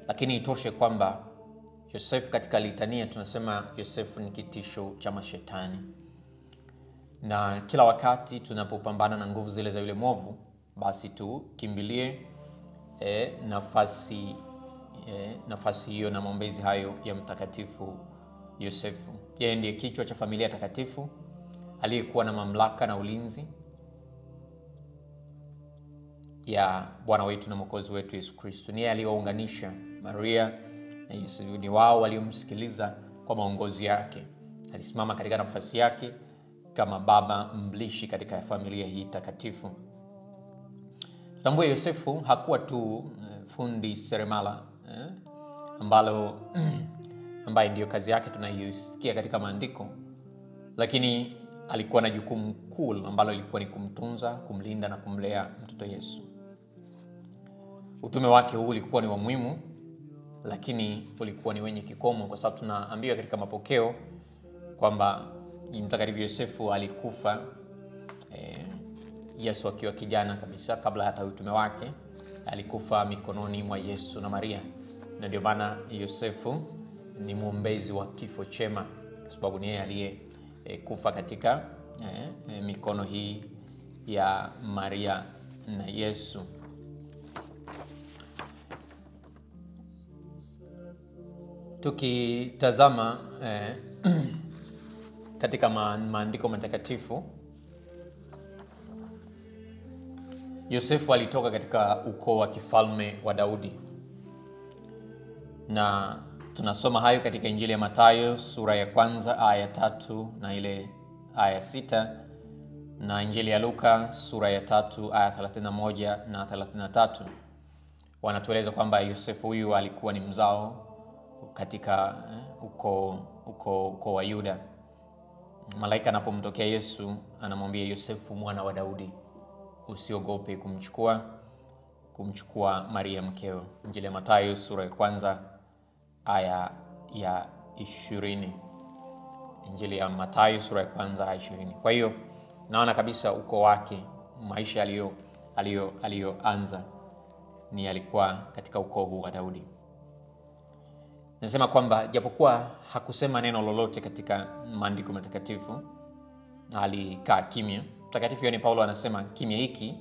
Lakini itoshe kwamba Yosefu katika litania tunasema Yosefu ni kitisho cha mashetani. Na kila wakati tunapopambana na nguvu zile za yule mwovu, basi tukimbilie nafasi hiyo na maombezi hayo ya mtakatifu Yosefu. Yeye ndiye kichwa cha familia takatifu, aliyekuwa na mamlaka na ulinzi ya Bwana wetu na Mwokozi wetu Yesu Kristo. Ni yeye aliyewaunganisha Maria na Yesu. Ni wao waliomsikiliza kwa maongozi yake. Alisimama katika nafasi yake kama baba mlishi katika familia hii takatifu. Tutambue Yosefu hakuwa tu fundi seremala ambaye ndiyo kazi yake tunayosikia katika maandiko, lakini alikuwa na jukumu kuu ambalo lilikuwa ni kumtunza, kumlinda na kumlea mtoto Yesu. Utume wake huu ulikuwa ni wa muhimu, lakini ulikuwa ni wenye kikomo, kwa sababu tunaambiwa katika mapokeo kwamba mtakatifu Yosefu alikufa Yesu akiwa kijana kabisa, kabla hata utume wake. Alikufa mikononi mwa Yesu na Maria, na ndio maana Yosefu ni mwombezi wa kifo chema, kwa sababu ni yeye aliyekufa katika mikono hii ya Maria na Yesu. Tukitazama katika maandiko matakatifu, Yosefu alitoka katika ukoo wa kifalme wa Daudi, na tunasoma hayo katika Injili ya Mathayo sura ya 1 aya 3 na ile aya 6, na Injili ya Luka sura ya 3 aya 31 na 33. Wanatueleza kwamba Yosefu huyu alikuwa ni mzao katika ukoo wa Yuda. Malaika anapomtokea Yesu anamwambia Yosefu, mwana wa Daudi, usiogope kumchukua Maria mkeo. Injili ya Mathayo sura ya 1 aya ya 20. Injili ya Mathayo sura ya 1 aya 20. Kwa hiyo naona kabisa ukoo wake, maisha aliyoanza ni alikuwa katika ukoo huu wa Daudi. Nasema kwamba japokuwa hakusema neno lolote katika maandiko matakatifu, alikaa kimya. Mtakatifu Yohane Paulo anasema kimya hiki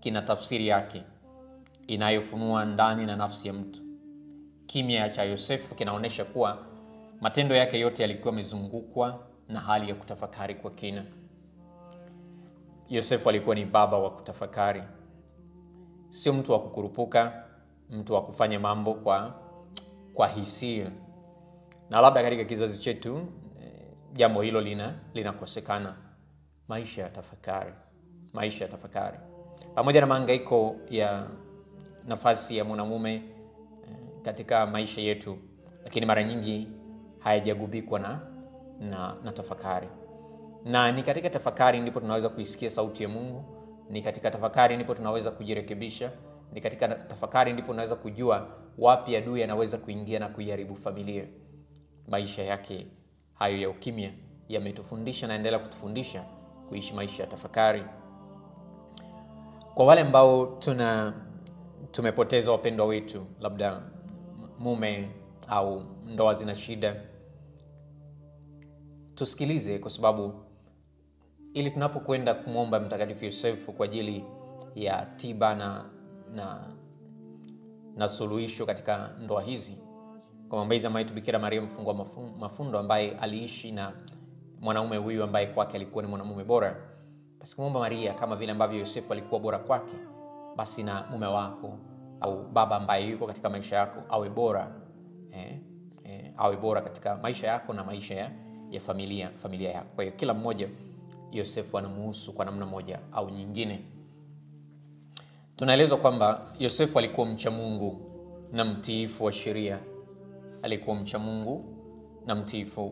kina tafsiri yake inayofunua ndani na nafsi ya mtu. Kimya cha Yosefu kinaonyesha kuwa matendo yake yote yalikuwa yamezungukwa na hali ya kutafakari kwa kina. Yosefu alikuwa ni baba wa kutafakari, sio mtu wa kukurupuka, mtu wa kufanya mambo kwa hisia. Na labda katika kizazi chetu jambo hilo linakosekana. Maisha ya tafakari. Pamoja na mahangaiko ya nafasi ya mwanamume katika maisha yetu, lakini mara nyingi hayajagubikwa na tafakari. Na ni katika tafakari ndipo tunaweza kuisikia sauti ya Mungu, ni katika tafakari ndipo tunaweza kujirekebisha, ni katika tafakari ndipo tunaweza kujua wapi adui anaweza kuingia na kuiharibu familia. Maisha yake hayo ya ukimya yametufundisha na endelea kutufundisha kuishi maisha ya tafakari. Kwa wale ambao tumepoteza wapendwa wetu, labda mume au ndoa zina shida, tusikilize, kwa sababu ili tunapokwenda kumwomba mtakatifu Yosefu kwa ajili ya tiba na suluhisho katika ndoa hizi, kwa maombezi ya Bikira Maria mfungwa mafundo ambaye aliishi na mwanaume huyu ambaye kwake alikuwa ni mwanamume bora, basi kumwomba Maria kama vile ambavyo Yosefu alikuwa bora kwake, basi na mume wako au baba ambaye yuko katika maisha yako awe bora katika maisha yako na maisha ya familia yako. Kwa hiyo kila mmoja Yosefu anamuhusu kwa namna moja au nyingine. Tunaelezwa kwamba Yosefu alikuwa mcha Mungu na mtiifu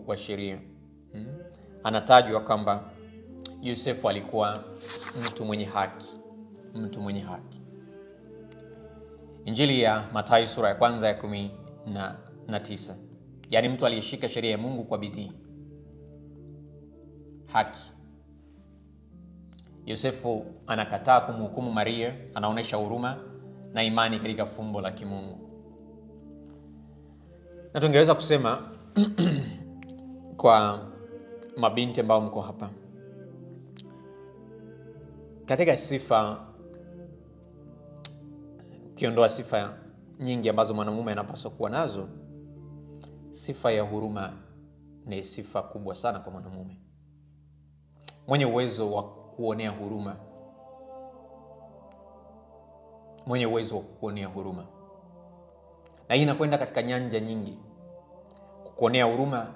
wa sheria. Anatajwa kwamba Yosefu alikuwa mtu mwenye haki. Injili ya Mathayo sura ya 1 ya 19. Yaani mtu aliyeshika sheria ya Mungu kwa bidii. Haki. Yosefu anakataa kumhukumu Maria, anaonesha huruma na imani katika fumbo la kimungu. Na tungeweza kusema kwa mabinti ambao mko hapa, katika sifa, ukiondoa sifa nyingi ambazo mwanamume anapaswa kuwa nazo, sifa ya huruma ni sifa kubwa sana kwa mwanamume. Mwenye uwezo wa kuonea huruma, mwenye uwezo wa kuonea huruma. Na hii inakwenda katika nyanja nyingi. Kuonea huruma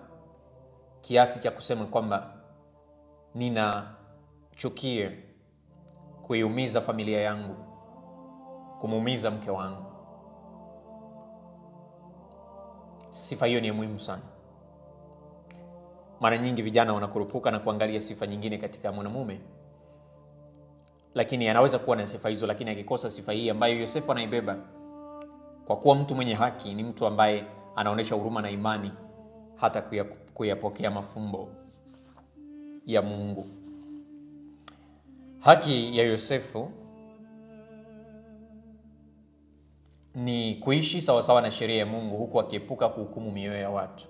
kiasi cha kusema kwamba ninachukia kuiumiza familia yangu, kumuumiza mke wangu. Sifa hiyo ni muhimu sana. Mara nyingi vijana wanakurupuka na kuangalia sifa nyingine katika mwanamume, lakini anaweza kuwa na sifa hizo, lakini akikosa sifa hii ambayo Yosefu anaibeba, kwa kuwa mtu mwenye haki ni mtu ambaye anaonesha huruma na imani hata kuyapokea mafumbo ya Mungu. Haki ya Yosefu ni kuishi sawasawa na sheria ya Mungu, huku akiepuka kuhukumu mioyo ya watu.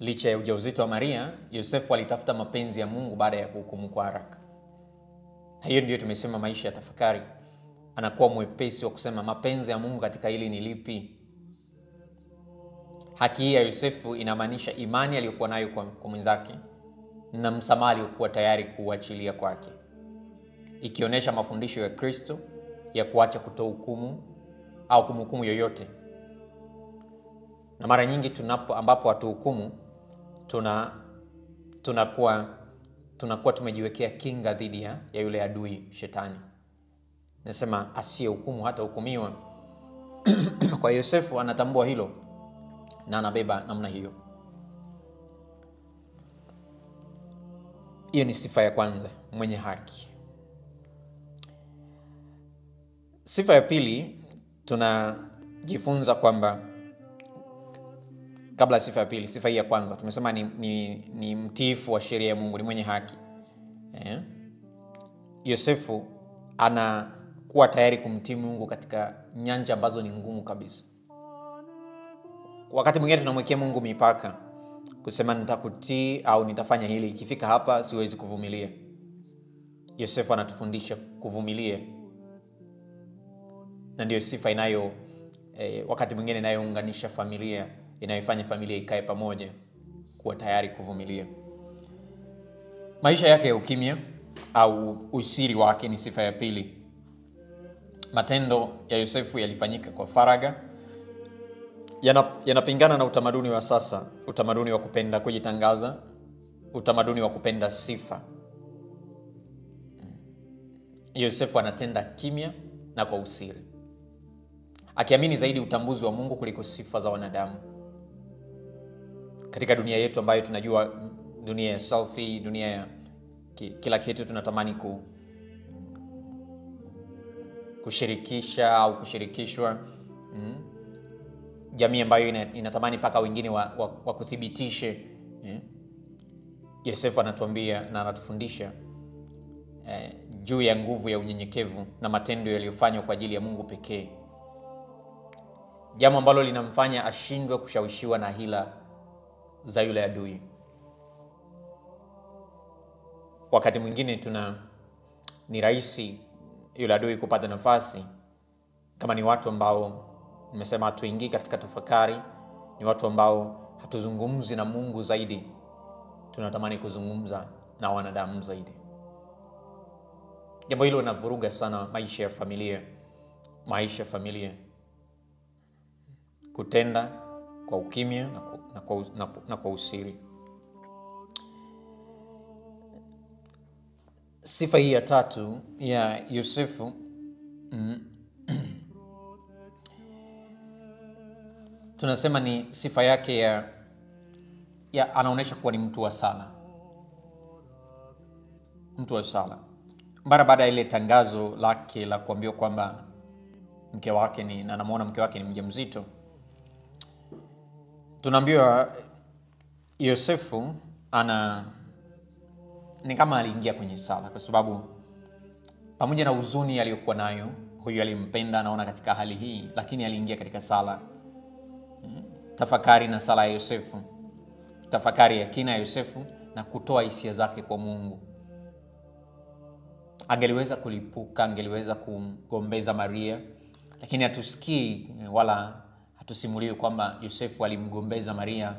Licha ya ujauzito wa Maria, Yosefu alitafuta mapenzi ya Mungu baada ya kuhukumu kwa haraka. Hiyo ndio tumesema maisha ya tafakari. Anakuwa mwepesi wa kusema mapenzi ya Mungu katika hili ni lipi. Haki hii ya Yosefu inamaanisha imani aliyokuwa nayo kwa mwenzake na msamaha aliyokuwa tayari kuachilia kwake, ikionyesha mafundisho ya Kristo ya kuacha kutohukumu au kumhukumu yoyote. Na mara nyingi ambapo hatuhukumu, tunakuwa tumejiwekea kinga dhidi ya yule adui shetani. Nasema asiye hukumu hata hukumiwa. Kwa Yosefu anatambua hilo na anabeba namna hiyo. Hiyo ni sifa ya kwanza, mwenye haki. Sifa ya pili, tunajifunza kwamba kabla sifa ya pili, sifa hii ya kwanza tumesema ni mtiifu wa sheria ya Mungu, ni mwenye haki. Yosefu anakuwa tayari kumtii Mungu katika nyanja ambazo ni ngumu kabisa. Wakati mwingine tunamwekea Mungu mipaka, kusema nitakutii au nitafanya hili, ikifika hapa siwezi kuvumilia. Yosefu anatufundisha kuvumilia. Na ndio sifa inayo wakati mwingine inayounganisha familia, inayofanya familia ikae pamoja, kuwa tayari kuvumilia. Maisha yake ya ukimya au usiri wake ni sifa ya pili. Matendo ya Yosefu yalifanyika kwa faraga. Yanapingana na utamaduni wa sasa, utamaduni wa kupenda kujitangaza, utamaduni wa kupenda sifa. Yosefu anatenda kimya na kwa usiri, akiamini zaidi utambuzi wa Mungu kuliko sifa za wanadamu. Katika dunia yetu ambayo tunajua dunia ya selfie, dunia ya kila kitu tunatamani kushirikisha au kushirikishwa, jamii ambayo inatamani paka wengine wakuthibitishe. Yosefu anatuambia na anatufundisha juu ya nguvu ya unyenyekevu na matendo yaliyofanywa kwa ajili ya Mungu pekee, jambo ambalo linamfanya ashindwe kushawishiwa na hila za yule adui. Wakati mwingine ni rahisi yule adui kupata nafasi, kama ni watu ambao nimesema hatuingii katika tafakari, ni watu ambao hatuzungumzi na Mungu zaidi, tunatamani kuzungumza na wanadamu zaidi. Jambo hilo linavuruga sana maisha ya familia. Kutenda kwa ukimya na kwa usiri. Sifa hii ya tatu ya Yosefu tunasema ni sifa yake ya anaonesha kuwa ni mtu wa sala. Mtu wa sala. Mara baada ya ile tangazo lake la kuambiwa kwamba mke wake na anamuona mke wake ni mjamzito, tunaambiwa Yosefu ni kama aliingia kwenye sala, kwa sababu pamoja na huzuni aliyokuwa nayo, huyu alimpenda, anaona katika hali hii, lakini aliingia katika sala tafakari na sala ya Yosefu, tafakari ya kina ya Yosefu na kutoa hisia zake kwa Mungu. Angeliweza kulipuka, angeliweza kumgombeza Maria, lakini hatusikii wala hatusimuliwi kwamba Yosefu alimgombeza Maria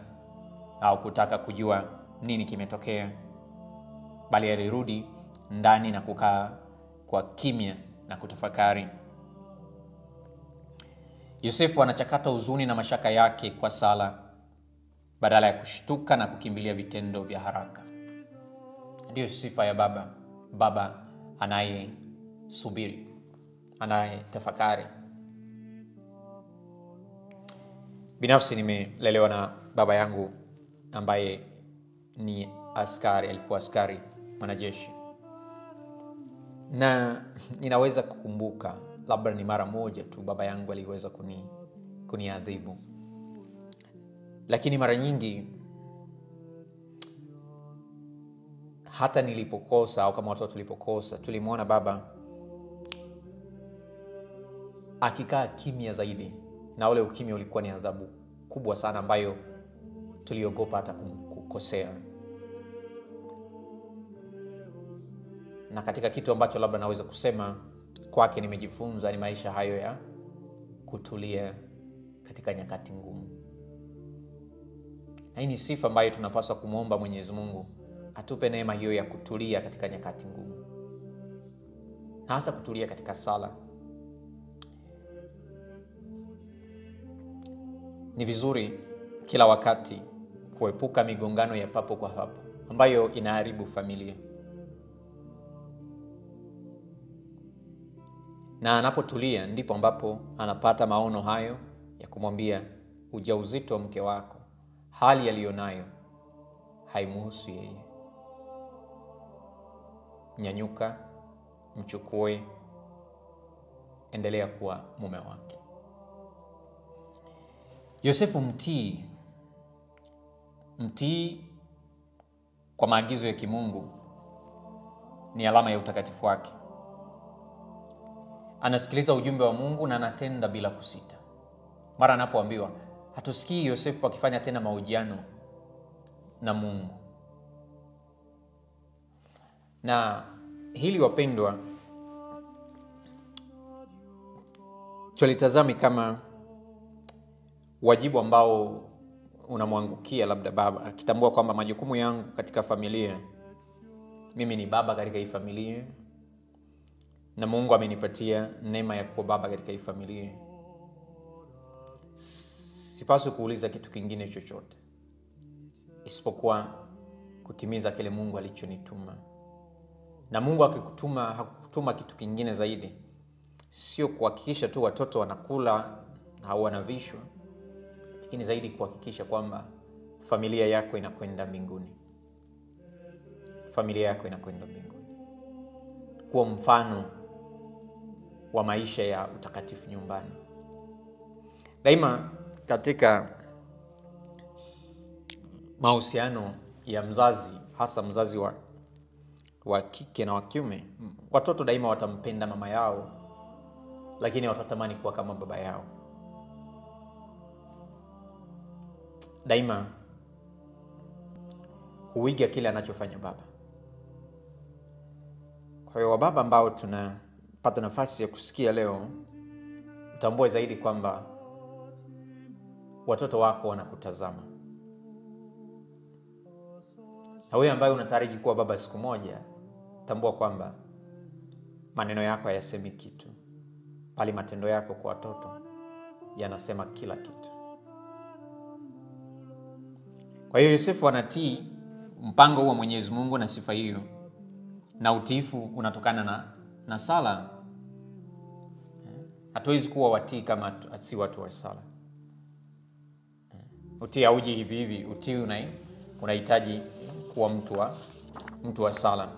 au kutaka kujua nini kimetokea, bali alirudi ndani na kukaa kwa kimya na kutafakari. Yosefu anachakata huzuni na mashaka yake kwa sala badala ya kushtuka na kukimbilia vitendo vya haraka. Ndiyo sifa ya baba, baba anayesubiri, anayetafakari. Binafsi nimelelewa na baba yangu ambaye ni askari, alikuwa askari mwanajeshi. Na ninaweza kukumbuka labda ni mara moja tu baba yangu aliweza kuniadhibu. Lakini mara nyingi hata nilipokosa au kama watoto tulipokosa, tulimwona baba akikaa kimya zaidi, na ule ukimya ulikuwa ni adhabu kubwa sana ambayo tuliogopa hata kukosea. Na katika kitu ambacho labda naweza kusema kwake nimejifunza ni maisha hayo ya kutulia katika nyakati ngumu. Na hii ni sifa ambayo tunapaswa kumwomba Mwenyezi Mungu atupe neema hiyo ya kutulia katika nyakati ngumu, na hasa kutulia katika sala. Ni vizuri kila wakati kuepuka migongano ya papo kwa hapo ambayo inaharibu familia. Na anapotulia ndipo ambapo anapata maono hayo ya kumwambia ujauzito wa mke wako, hali aliyonayo haimuhusu yeye. Nyanyuka, mchukue, endelea kuwa mume wake. Yosefu mtii kwa maagizo ya kimungu ni alama ya utakatifu wake. Anasikiliza ujumbe wa Mungu na anatenda bila kusita. Mara anapoambiwa, hatusikii Yosefu akifanya tena mahojiano na Mungu. Na hili wapendwa, tulitazami kama wajibu ambao unamwangukia labda baba, akitambua kwamba majukumu yangu katika familia, mimi ni baba katika hii familia, na Mungu amenipatia neema ya kuwa baba katika hii familia. Sipaswi kuuliza kitu kingine chochote isipokuwa kutimiza kile Mungu alichonituma. Na Mungu akikutuma, hakukutuma kitu kingine zaidi, sio kuhakikisha tu watoto wanakula au wanavishwa, lakini zaidi kuhakikisha kwamba familia yako inakwenda mbinguni. Familia yako inakwenda mbinguni. Kuwa mfano wa maisha ya utakatifu nyumbani. Daima katika mahusiano ya mzazi, hasa mzazi wa kike na wa kiume, watoto daima watampenda mama yao, lakini watatamani kuwa kama baba yao. Daima huiga kile anachofanya baba. Kwa hiyo wababa ambao tunapata nafasi ya kusikia leo, utambue zaidi kwamba watoto wako wanakutazama. Na wewe ambaye unataraji kuwa baba siku moja, tambua kwamba maneno yako hayasemi kitu, bali matendo yako kwa watoto yanasema kila kitu. Kwa hiyo Yosefu anatii mpango wa Mwenyezi Mungu na sifa hiyo, na utiifu unatokana na sala. Hatuwezi kuwa watii kama si watu wa sala. Utii hauji hivi hivi. Utii unahitaji kuwa mtu wa sala.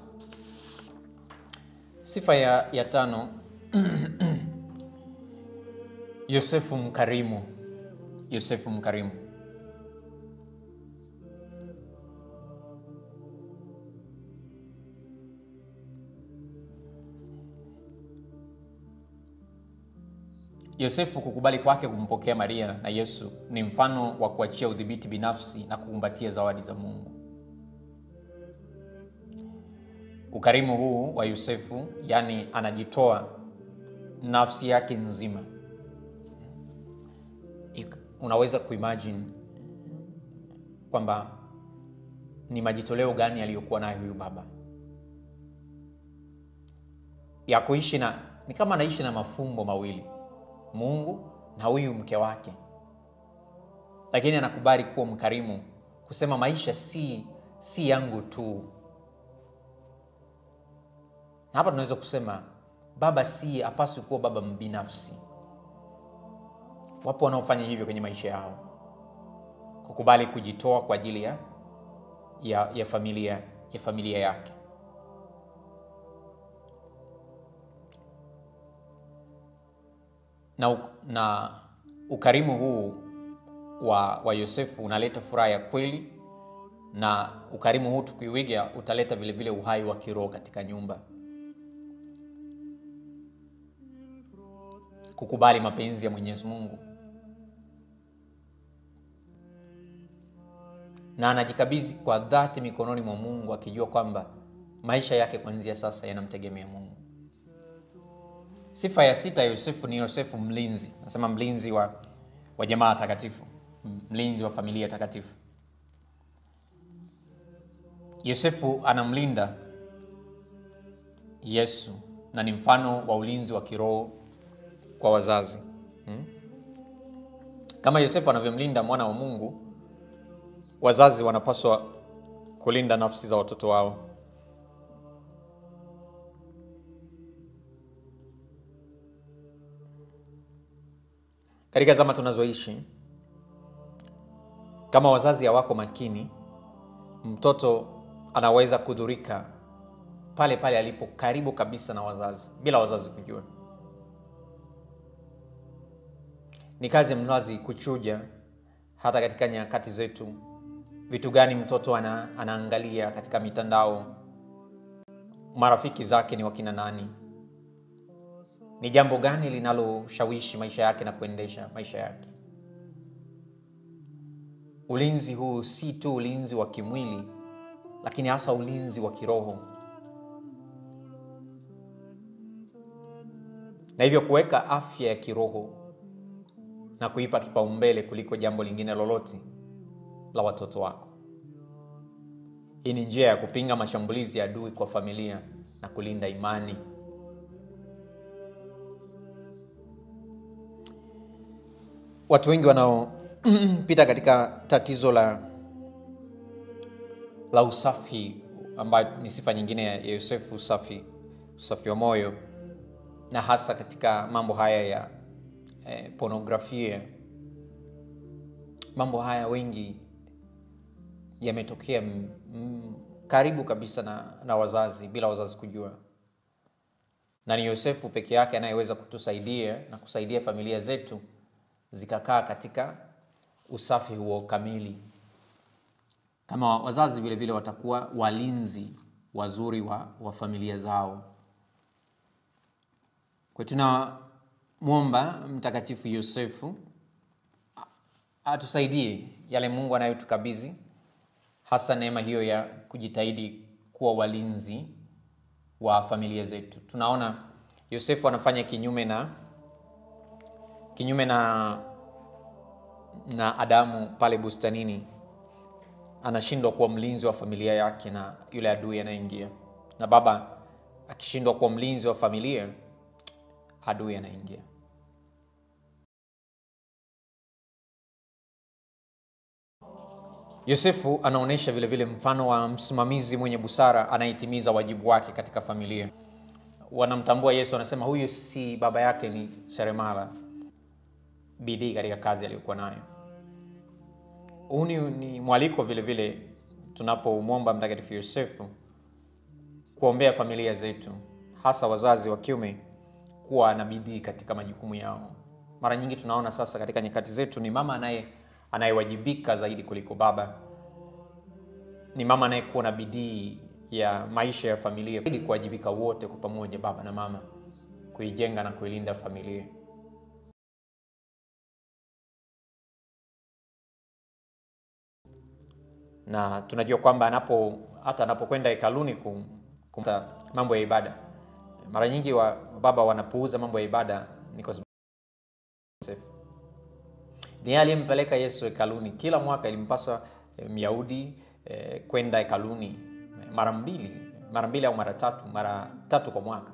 Sifa ya 5, Yosefu mkarimu. Yosefu mkarimu. Yosefu kukubali kwake kumpokea Maria na Yesu ni mfano wa kuachia udhibiti binafsi na kukumbatia zawadi za Mungu. Ukarimu huu wa Yosefu, yani anajitoa nafsi yake nzima. Unaweza kuimagine kwamba ni majitoleo gani aliyokuwa nayo huyu baba ya kuishi ni kama anaishi na mafumbo mawili, Mungu na huyu mke wake, lakini anakubali kuwa mkarimu, kusema maisha si yangu tu. Na hapa tunaweza kusema baba hapaswi kuwa baba mbinafsi. Wapo wanaofanya hivyo kwenye maisha yao, kukubali kujitoa kwa ajili ya familia yake. Na ukarimu huu wa Yosefu unaleta furaha ya kweli, na ukarimu huu tukiuiga utaleta vile vile uhai wa kiroho katika nyumba. Kukubali mapenzi ya Mwenyezi Mungu, na anajikabidhi kwa dhati mikononi mwa Mungu, akijua kwamba maisha yake kuanzia sasa yanamtegemea Mungu. Sifa ya 6 ya Yosefu ni Yosefu mlinzi. Nasema mlinzi wa jamaa takatifu, mlinzi wa familia takatifu. Yosefu anamlinda Yesu na ni mfano wa ulinzi wa kiroho kwa wazazi. Kama Yosefu anavyomlinda mwana wa Mungu, wazazi wanapaswa kulinda nafsi za watoto wao. Katika zama tunazoishi, kama wazazi hawako makini, mtoto anaweza kudhurika pale pale alipo, karibu kabisa na wazazi, bila wazazi kujua. Ni kazi ya mzazi kuchuja hata katika nyakati zetu, vitu gani mtoto anaangalia katika mitandao, marafiki zake ni wakina nani, ni jambo gani linaloshawishi maisha yake na kuendesha maisha yake. Ulinzi huu si tu ulinzi wa kimwili, lakini hasa ulinzi wa kiroho. Na hivyo kuweka afya ya kiroho na kuipa kipaumbele kuliko jambo lingine lolote la watoto wako. Hii ni njia ya kupinga mashambulizi ya adui kwa familia na kulinda imani. Watu wengi wanaopita katika tatizo la usafi, ambayo ni sifa nyingine ya Yosefu, usafi wa moyo, na hasa katika mambo haya ya pornografia. Mambo haya wengi yametokea karibu kabisa na wazazi, bila wazazi kujua. Na ni Yosefu peke yake anayeweza kutusaidia na kusaidia familia zetu zikakaa katika usafi huo kamili. Kama wazazi vile vile watakuwa walinzi wazuri wa familia zao. Kwa tunamwomba Mtakatifu Yosefu atusaidie yale Mungu anayotukabidhi, hasa neema hiyo ya kujitahidi kuwa walinzi wa familia zetu. Tunaona Yosefu anafanya kinyume na Adamu pale bustanini. Anashindwa kuwa mlinzi wa familia yake na yule adui anaingia. Na baba akishindwa kuwa mlinzi wa familia, adui anaingia. Yosefu anaonesha vile vile mfano wa msimamizi mwenye busara anayetimiza wajibu wake katika familia. Wanamtambua Yesu, wanasema huyu si baba yake ni seremala, bidii katika kazi aliyokuwa nayo. Huu ni mwaliko vile vile tunapomwomba Mtakatifu Yosefu kuombea familia zetu, hasa wazazi wa kiume kuwa na bidii katika majukumu yao. Mara nyingi tunaona sasa katika nyakati zetu ni mama anayewajibika zaidi kuliko baba. Ni mama anayekuwa na bidii ya maisha ya familia ili kuwajibika wote kwa pamoja, baba na mama, kuijenga na kuilinda familia. na tunajua kwamba hata anapokwenda hekaluni kumta mambo ya ibada, mara nyingi baba wanapuuza mambo ya ibada. Ni kwa sababu ni aliyempeleka Yesu hekaluni. Kila mwaka ilimpasa Myahudi kwenda hekaluni mara mbili au mara tatu kwa mwaka,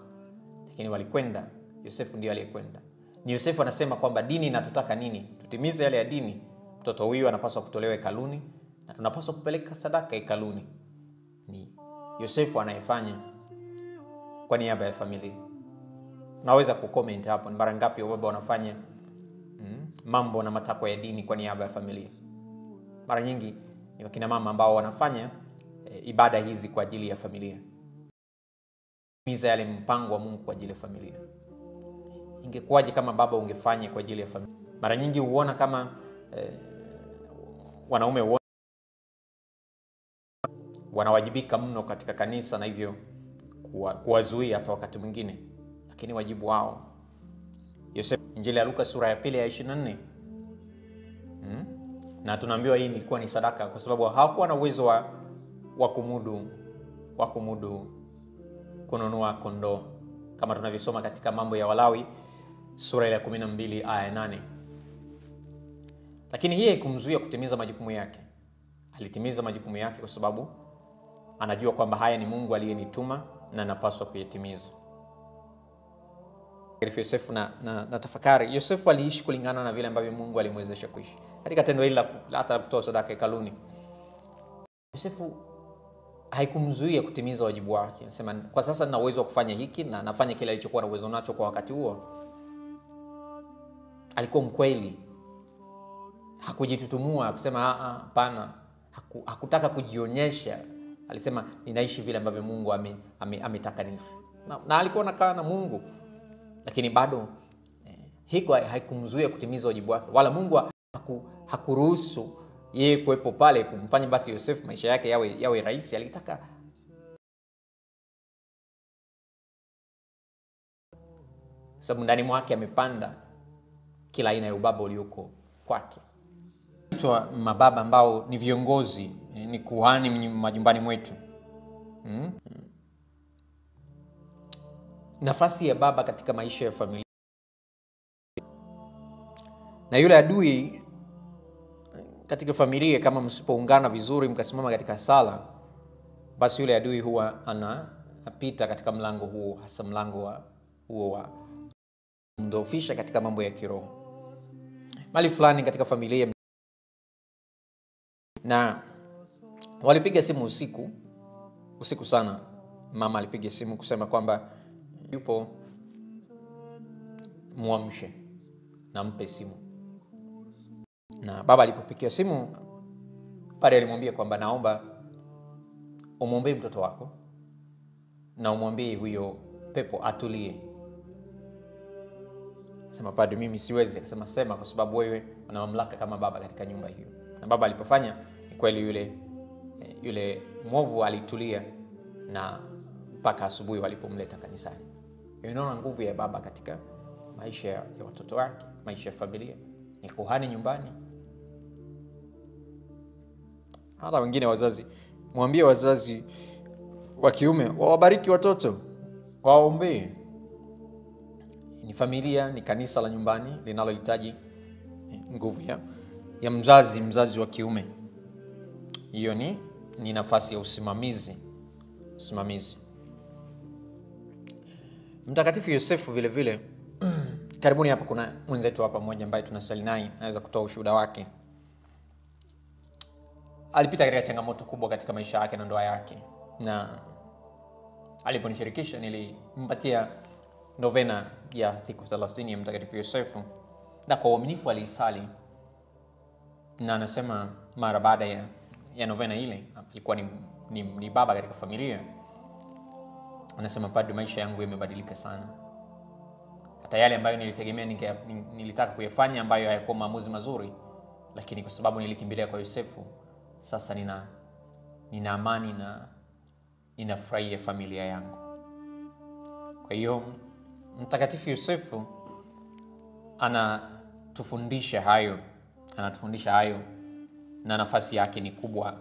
lakini walikwenda. Yosefu ndiye aliyekwenda. Ni Yosefu anasema kwamba dini inatutaka nini? Tutimize yale ya dini. Mtoto huyu anapaswa kutolewa hekaluni na tunapaswa kupeleka sadaka hekaluni. Ni Yosefu anayefanya kwa niaba ya familia. Naweza kucomment hapo, ni mara ngapi baba wanafanya mambo na matakwa ya dini kwa niaba ya familia? Mara nyingi ni wakina mama ambao wanafanya ibada hizi kwa ajili ya familia. Miza yale mpango wa Mungu kwa ajili ya familia. Ingekuwaje kama baba ungefanya kwa ajili ya familia? Mara nyingi huona kama wanaume wanawajibika mno katika kanisa na hivyo kuwazuia hata wakati mwingine, lakini wajibu wao. Yosefu, Injili ya Luka sura ya 2 ya 24. Na tunaambiwa hii ilikuwa ni sadaka kwa sababu hawakuwa na uwezo wa kumudu kununua kondoo, kama tunavyosoma katika Mambo ya Walawi sura ya 12 aya 8. Lakini hii haikumzuia kutimiza majukumu yake. Alitimiza majukumu yake kwa sababu anajua kwamba haya ni Mungu aliyenituma na napaswa kuyatimiza. Yosefu na tafakari, Yosefu aliishi kulingana na vile ambavyo Mungu alimwezesha kuishi. Katika tendo hili hata kutoa sadaka hekaluni, Yosefu haikumzuia kutimiza wajibu wake. Anasema kwa sasa nina uwezo wa kufanya hiki na nafanya kile alichokuwa na uwezo nacho kwa wakati huo. Alikuwa mkweli. Hakujitutumua kusema hapana. Hakutaka kujionyesha. Alisema ninaishi vile ambavyo Mungu ametaka niishi. Na alikuwa anakaa na Mungu. Lakini bado hiko haikumzuia kutimiza wajibu wake. Wala Mungu hakuruhusu yeye kuwepo pale kumfanya basi Yosefu maisha yake yawe rahisi. Alitaka sababu ndani mwake amepanda kila aina ya ubaba ulioko kwake. Mababa ambao ni viongozi, ni kuhani majumbani mwetu. Nafasi ya baba katika maisha ya familia. Na yule adui katika familia, kama msipoungana vizuri mkasimama katika sala, basi yule adui huwa anapita katika mlango huo, hasa mlango huo wa kumdhoofisha katika mambo ya kiroho. Mali fulani katika familia, na walipiga simu usiku sana. Mama alipiga simu kusema kwamba yupo, muamshe na mpe simu. Na baba alipopigia simu, pale alimwambia kwamba naomba umwombee mtoto wako na umwambie huyo pepo atulie. Sema padri, mimi siwezi. Akasema sema, kwa sababu wewe una mamlaka kama baba katika nyumba hiyo. Na baba alipofanya, ni kweli yule mwovu alitulia, na mpaka asubuhi walipomleta kanisani. Unaona nguvu ya baba katika maisha ya watoto wake, maisha ya familia. Ni kuhani nyumbani. Hata wengine wazazi, mwambie wazazi wa kiume wawabariki watoto, waombee. Ni familia, ni kanisa la nyumbani linalohitaji nguvu ya mzazi wa kiume. Hiyo ni nafasi ya usimamizi. Mtakatifu Yosefu vile vile, karibuni hapa kuna mwenzetu hapa mmoja ambaye tunasali naye, anaweza kutoa ushuhuda wake. Alipita katika changamoto kubwa katika maisha yake na ndoa yake, na aliponishirikisha nilimpatia novena ya siku 30 ya Mtakatifu Yosefu, na kwa uaminifu alisali. Na anasema mara baada ya novena ile, alikuwa ni baba katika familia, anasema padri, maisha yangu yamebadilika sana. Hata yale ambayo nilitegemea nilitaka kuyafanya ambayo hayakuwa maamuzi mazuri, lakini kwa sababu nilikimbilia kwa Yosefu, sasa nina amani na ninafurahia familia yangu. Kwa hiyo Mtakatifu Yosefu anatufundisha hayo na nafasi yake ni kubwa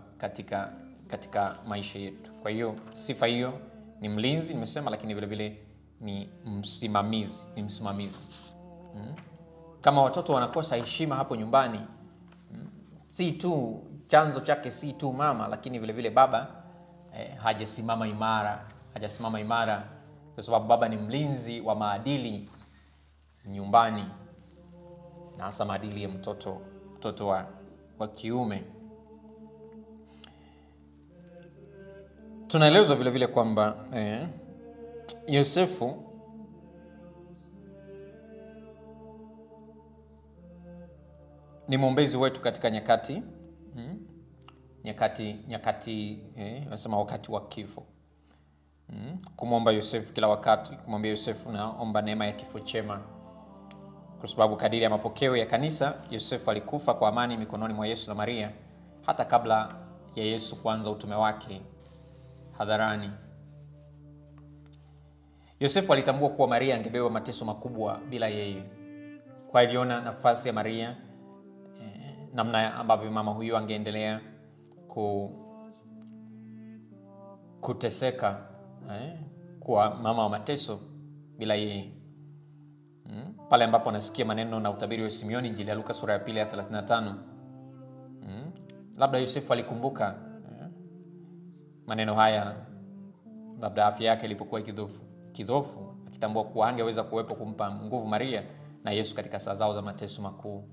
katika maisha yetu. Kwa hiyo sifa hiyo ni mlinzi nimesema, lakini vile vile ni msimamizi. Kama watoto wanakosa heshima hapo nyumbani, si tu chanzo chake si tu mama, lakini vile vile baba hajasimama imara, kwa sababu baba ni mlinzi wa maadili nyumbani, na hasa maadili ya mtoto wa kiume. Tunaelezwa vile vile kwamba Yosefu ni mwombezi wetu katika nyakati nasema wakati wa kifo. Kumwomba Yosefu kila wakati, kumwambia Yosefu naomba neema ya kifo chema, kwa sababu kadiri ya mapokeo ya kanisa, Yosefu alikufa kwa amani mikononi mwa Yesu na Maria hata kabla ya Yesu kuanza utume wake hadharani. Yosefu alitambua kuwa Maria angebeba mateso makubwa bila yeye. Kwa hivyo aliona nafasi ya Maria, namna ambavyo mama huyu angeendelea kuteseka, kuwa mama wa mateso bila yeye. Pale ambapo anasikia maneno na utabiri wa Simeoni, Injili ya Luka sura ya 2 ya 35. Labda Yosefu alikumbuka maneno haya, labda afya yake ilipokuwa kidhofu, akitambua kuwa angeweza kuwepo kumpa nguvu Maria na Yesu katika saa zao za mateso makuu.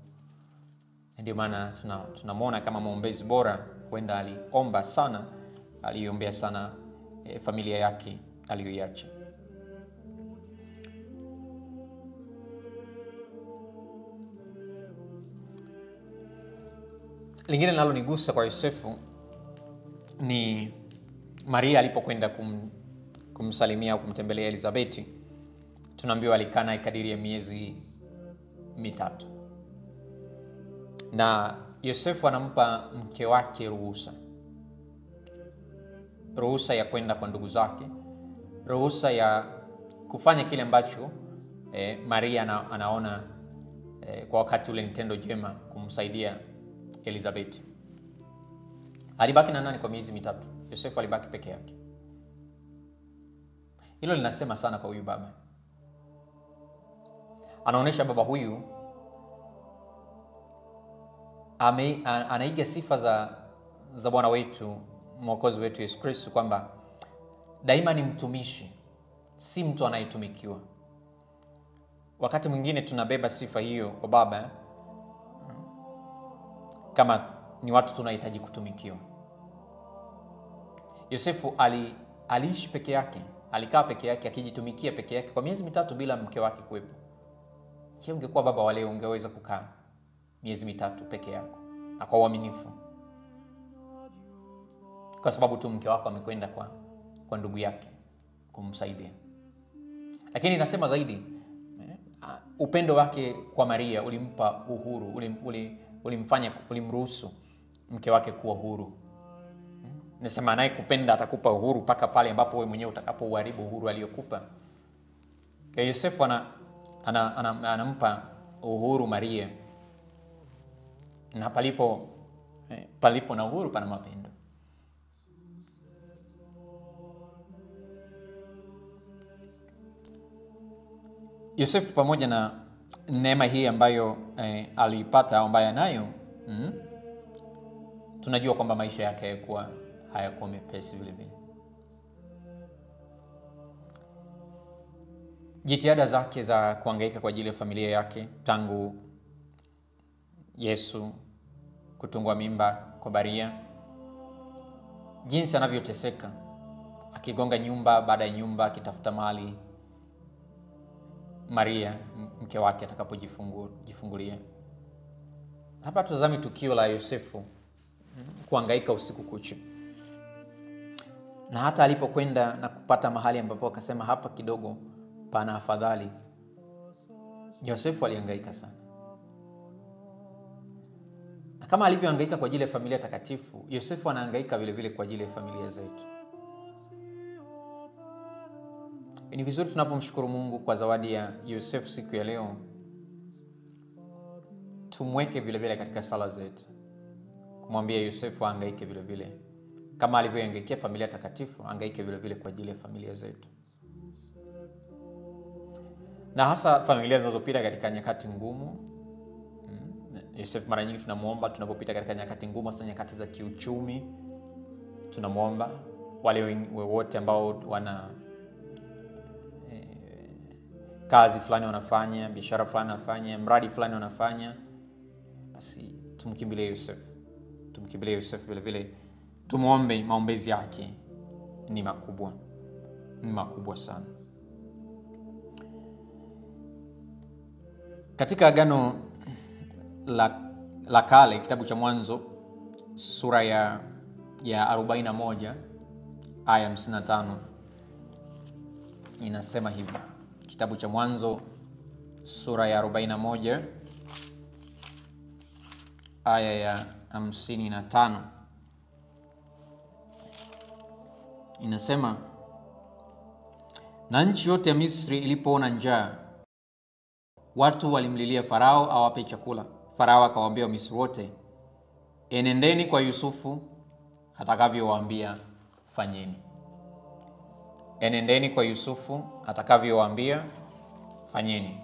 Ndio maana tunamwona kama mwombezi bora. Huenda aliombea sana familia yake aliyoiacha. Lingine linalonigusa kwa Yosefu ni Maria alipokwenda kumsalimia au kumtembelea Elizabeti. Tunaambiwa alikaa naye kadiri ya miezi 3. Na Yosefu anampa mke wake ruhusa ya kwenda kwa ndugu zake, ruhusa ya kufanya kile ambacho Maria anaona kwa wakati ule ni tendo jema, kumsaidia Elizabeti. Alibaki na nani kwa miezi 3? Yosefu alibaki peke yake. Hilo linasema sana kwa huyu baba. Anaonesha baba huyu anaiga sifa za Bwana wetu, Mwokozi wetu Yesu Kristo, kwamba daima ni mtumishi, si mtu anayetumikiwa. Wakati mwingine tunabeba sifa hiyo kwa baba kama ni watu tunahitaji kutumikiwa. Yosefu aliishi peke yake, alikaa peke yake, akijitumikia peke yake kwa miezi 3 bila mke wake kuwepo. Je, ungekuwa baba wa leo ungeweza kukaa miezi 3 peke yako na kwa uaminifu, kwa sababu tu mke wako amekwenda kwa ndugu yake kumsaidia? Lakini nasema zaidi, upendo wake kwa Maria ulimpa uhuru, ulimruhusu mke wake kuwa huru. Nasema naye kupenda atakupa uhuru mpaka pale ambapo wewe mwenyewe utakapouharibu uhuru aliyokupa. Kwa Yosefu anampa uhuru Maria, na palipo na uhuru pana mapendo. Yosefu pamoja na neema hii ambayo alipata au ambayo anayo, tunajua kwamba maisha yake hayakuwa mepesi vile vile. Jitihada zake za kuhangaika kwa ajili ya familia yake, tangu Yesu kutungwa mimba kwa Maria, jinsi anavyoteseka akigonga nyumba baada ya nyumba akitafuta mali Maria mke wake atakapojifungulia. Hapa tuzame tukio la Yosefu kuhangaika usiku kucha, na hata alipokwenda na kupata mahali ambapo akasema hapa kidogo pana afadhali. Yosefu alihangaika sana, na kama alivyohangaika kwa ajili ya familia takatifu, Yosefu anahangaika vile vile kwa ajili ya familia zetu. Ni vizuri tunapomshukuru Mungu kwa zawadi ya Yosefu siku ya leo, tumweke vile vile katika sala zetu, kumwambia Yosefu hangaike vile vile. Kama alivyohangaikia familia takatifu, hangaike vile vile kwa ajili ya familia zetu. Na hasa familia zinazopita katika nyakati ngumu. Yosefu mara nyingi tunamuomba tunapopita katika nyakati ngumu, hasa nyakati za kiuchumi. Tunamuomba wale wote ambao wana kazi fulani wanafanya, biashara fulani wanafanya, mradi fulani wanafanya, basi tumkimbilie Yosefu. Tumkimbilie Yosefu vile vile. Tumuombe, maombezi yake ni makubwa. Ni makubwa sana. Katika Agano la Kale, kitabu cha Mwanzo sura ya 41 aya 55 inasema hivi. Kitabu cha Mwanzo sura ya 41 aya ya 55 inasema, na nchi yote ya Misri ilipoona njaa, watu walimlilia Farao awape chakula. Farao akawaambia Wamisri wote, enendeni kwa Yusufu atakavyowaambia fanyeni. Enendeni kwa Yusufu atakavyowaambia fanyeni.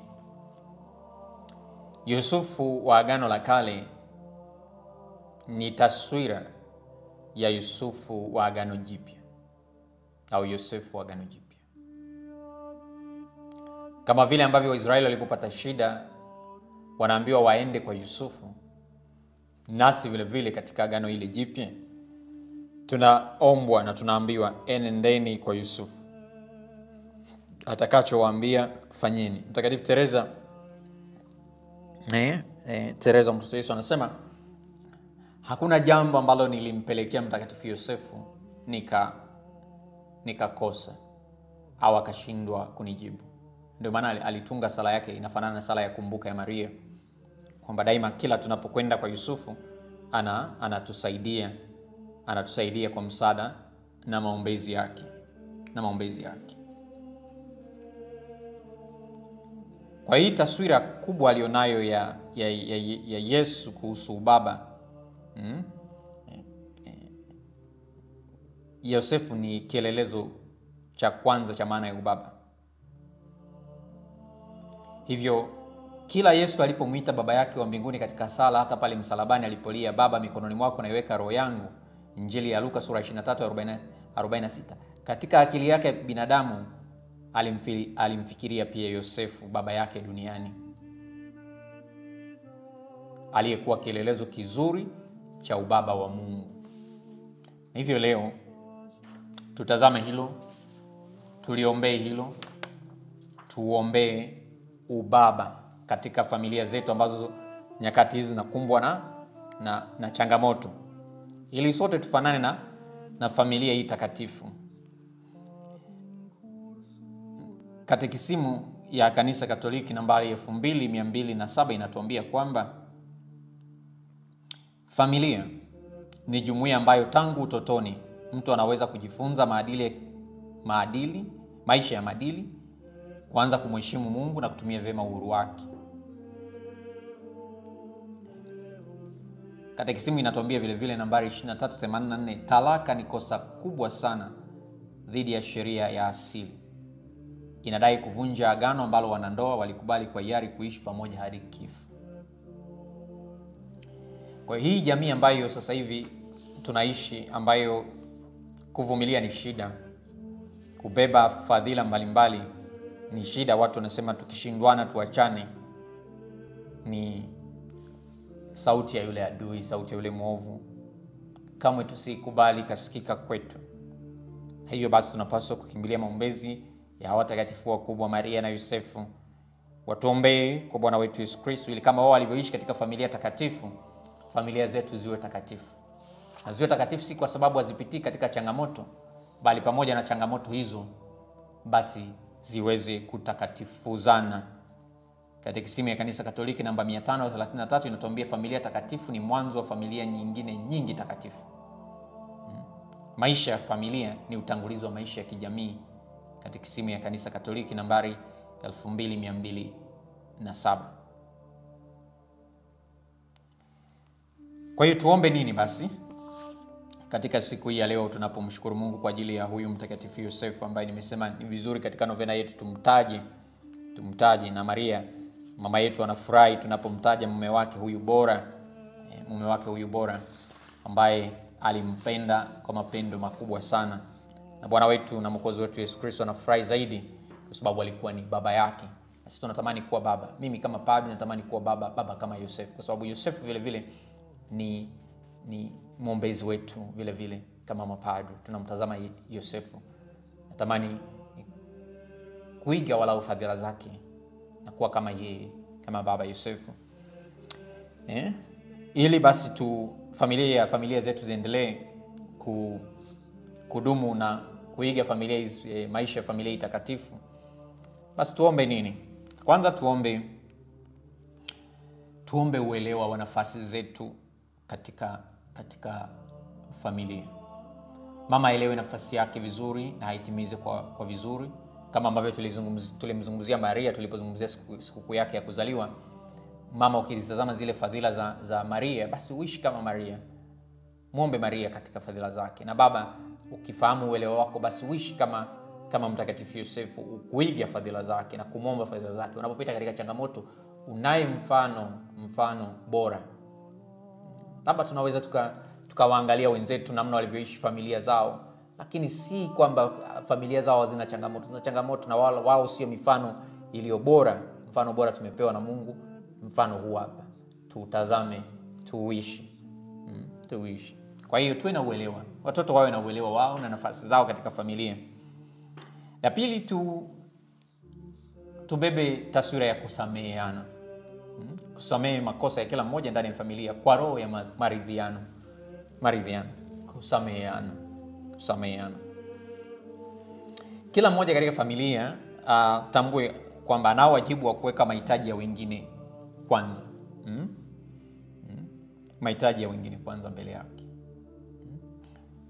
Yusufu wa Agano la Kale ni taswira ya Yusufu wa Agano Jipya, au Yosefu wa Agano Jipya. Kama vile ambavyo Waisraeli walipopata shida wanaambiwa waende kwa Yusufu, nasi vile vile katika Agano ile Jipya tunaombwa na tunaambiwa enendeni kwa Yusufu atakachowaambia fanyeni. Mtakatifu Teresa Teresa mtoto Yesu anasema, hakuna jambo ambalo nilimpelekea Mtakatifu Yosefu nikakosa au akashindwa kunijibu. Ndio maana alitunga sala yake inafanana na sala ya kumbuka ya Maria, kwamba daima kila tunapokwenda kwa Yusufu anatusaidia kwa msaada na maombezi yake. Kwa hii taswira kubwa alionayo ya Yesu kuhusu ubaba, Yosefu ni kielelezo cha kwanza cha maana ya ubaba. Hivyo kila Yesu alipomuita baba yake wa mbinguni katika sala, hata pale msalabani alipolia, Baba, mikononi mwako naiweka roho yangu, Injili ya Luka sura 23:46, katika akili yake binadamu alimfikiria pia Yosefu baba yake duniani, aliyekuwa kielelezo kizuri cha ubaba wa Mungu. Hivyo leo tutazame hilo, tuliombee hilo, tuombee ubaba katika familia zetu ambazo nyakati hizi zinakumbwa na changamoto, ili sote tufanane na familia hii takatifu. Katekisimu ya Kanisa Katoliki nambari 2207 inatuambia kwamba familia ni jumuiya ambayo tangu utotoni mtu anaweza kujifunza maisha ya maadili, kuanza kumheshimu Mungu na kutumia vyema uhuru wake. Katekisimu inatuambia vile vile nambari 2384, talaka ni kosa kubwa sana dhidi ya sheria ya asili. Inadai kuvunja agano ambalo wanandoa walikubali kwa hiari kuishi pamoja hadi kifo. Kwa hii jamii ambayo sasa hivi tunaishi, ambayo kuvumilia ni shida, kubeba fadhila mbalimbali ni shida, watu wanasema tukishindwana tuachane, ni sauti ya yule adui, sauti ya yule mwovu, kamwe tusikubali kasikika kwetu. Hivyo basi tunapaswa kukimbilia maombezi ya watakatifu wakubwa Maria na Yosefu, watuombee kwa Bwana wetu Yesu Kristo, ili kama wao walivyoishi katika familia takatifu, familia zetu ziwe takatifu. Na ziwe takatifu si kwa sababu hazipitii katika changamoto, bali pamoja na changamoto hizo basi ziweze kutakatifuzana. Katekisimu ya Kanisa Katoliki namba 533 inatuambia familia takatifu ni mwanzo wa familia nyingine nyingi takatifu. Maisha ya familia ni utangulizi wa maisha ya kijamii. Katekisimu ya Kanisa Katoliki nambari 2207. Kwa hiyo tuombe nini basi katika siku hii ya leo tunapomshukuru Mungu kwa ajili ya huyu mtakatifu Yosefu ambaye nimesema ni vizuri katika novena yetu tumtaje, na Maria mama yetu anafurahi tunapomtaja mume wake huyu bora ambaye alimpenda kwa mapendo makubwa sana. Na Bwana wetu na Mwokozi wetu Yesu Kristo anafurahi zaidi kwa sababu alikuwa ni baba yake. Na sisi tunatamani kuwa baba. Mimi kama padri natamani kuwa baba kama Yosefu, kwa sababu Yosefu vile vile ni mwombezi wetu vile vile kama mapadri. Tunamtazama Yosefu. Natamani kuiga walau fadhila zake na kuwa kama yeye, kama baba Yosefu. Ili basi familia zetu ziendelee kudumu na kuiga maisha ya familia itakatifu. Basi tuombe nini? Kwanza tuombe uelewa wa nafasi zetu katika familia. Mama aelewe nafasi yake vizuri na aitimize kwa vizuri, kama ambavyo tulimzungumzia Maria tulipozungumzia sikukuu yake ya kuzaliwa. Mama, ukitazama zile fadhila za Maria, basi uishi kama Maria. Muombe Maria katika fadhila zake. Na baba, ukifahamu uelewa wako, basi uishi kama mtakatifu Yosefu, kuiga fadhila zake na kumwomba fadhila zake. Unapopita katika changamoto, unaye mfano bora. Labda tunaweza tukawaangalia wenzetu namna walivyoishi familia zao, lakini si kwamba familia zao hazina changamoto. Zina changamoto na wao sio mifano iliyo bora. Mfano bora tumepewa na Mungu. Mfano huu hapa. Tutazame, tuishi. Kwa hiyo tuwe na uelewa. Watoto wawe na uelewa wao na nafasi zao katika familia. La pili, tubebe taswira ya kusameheana. Kusamehe makosa ya kila mmoja ndani ya familia kwa roho ya maridhiano. Kusameheana. Kila mmoja katika familia tambue kwamba anao wajibu wa kuweka mahitaji ya wengine kwanza. Mahitaji ya wengine kwanza mbele yake.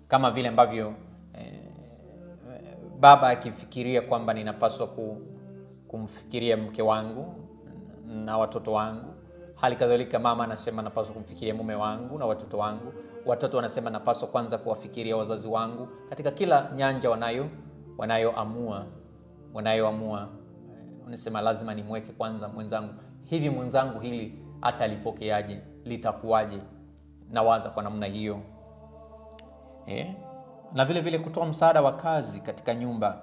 Kama vile ambavyo baba akifikiria kwamba ninapaswa kumfikiria mke wangu na watoto wangu, hali kadhalika mama anasema napaswa kumfikiria mume wangu na watoto wangu. Watoto wanasema napaswa kwanza kuwafikiria wazazi wangu katika kila nyanja wanayoamua. Unasema lazima nimweke kwanza mwenzangu. Hivi mwenzangu hili hata alipokeaje, litakuwaje? Nawaza kwa namna hiyo. Na vile vile kutoa msaada wa kazi katika nyumba.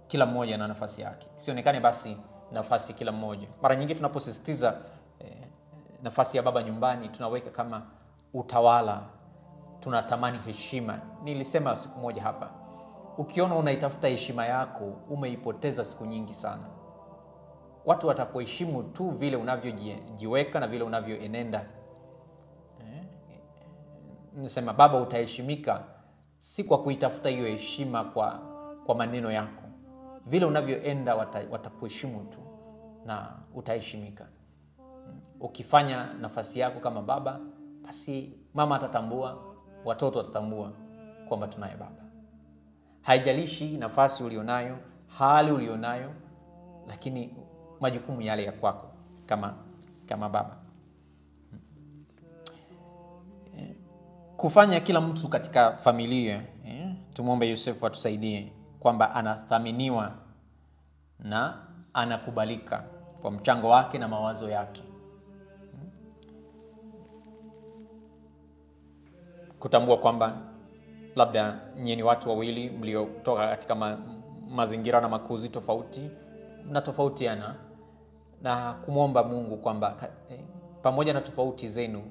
Kila mmoja na nafasi yake. Sionekane basi nafasi kila mmoja. Mara nyingi tunaposisitiza nafasi ya baba nyumbani, tunaweka kama utawala. Tunatamani heshima. Nilisema siku moja hapa, ukiona unaitafuta heshima yako, umeipoteza siku nyingi sana. Watu watakuheshimu tu vile unavyojiweka na vile unavyoenenda. Nisema baba, utaheshimika si kwa kuitafuta hiyo heshima kwa maneno yako. Vile unavyoenda watakuheshimu tu na utaheshimika. Ukifanya nafasi yako kama baba, basi mama atatambua, watoto watatambua kwamba tunaye baba. Haijalishi nafasi ulionayo, hali ulionayo, lakini majukumu yale ya kwako kama baba. Kufanya kila mtu katika familia, tumuombe Yosefu atusaidie kwamba anathaminiwa na anakubalika kwa mchango wake na mawazo yake. Kutambua kwamba labda nyinyi ni watu wawili mliotoka katika mazingira na makuzi tofauti, na tofautiana, na kumwomba Mungu kwamba pamoja na tofauti zenu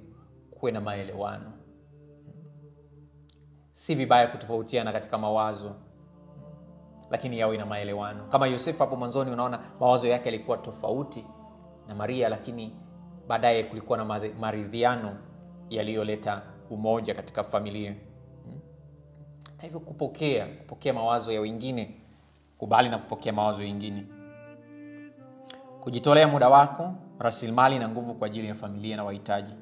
kuwe na maelewano. Si vibaya kutofautiana katika mawazo, lakini yawe na maelewano. Kama Yosefu hapo mwanzoni, unaona mawazo yake yalikuwa tofauti na Maria, lakini baadaye kulikuwa na maridhiano yaliyoleta umoja katika familia. Na hivyo kupokea mawazo ya wengine, kubali na kupokea mawazo ya wengine. Kujitolea muda wako, rasilimali na nguvu kwa ajili ya familia na wahitaji.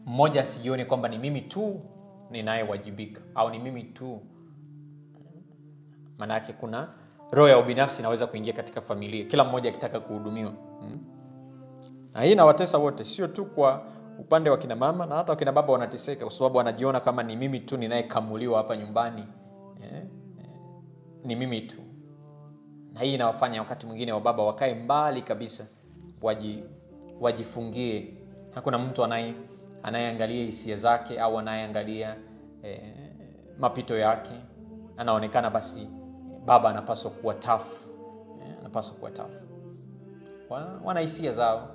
Mmoja asijione kwamba ni mimi tu ninayewajibika au ni mimi tu. Maana yake kuna roho ya ubinafsi inaweza kuingia katika familia, kila mmoja akitaka kuhudumiwa. Na hii inawatesa wote, sio tu kwa upande wa kina mama, na hata wakina baba wanateseka kwa sababu wanajiona kama ni mimi tu ninayekamuliwa hapa nyumbani. Ni mimi tu. Na hii inawafanya wakati mwingine wa baba wakae mbali kabisa, wajifungie. Hakuna mtu anayeangalia hisia zake au anayeangalia mapito yake. Anaonekana basi baba anapaswa kuwa tough. Anapaswa kuwa tough. Wana hisia zao,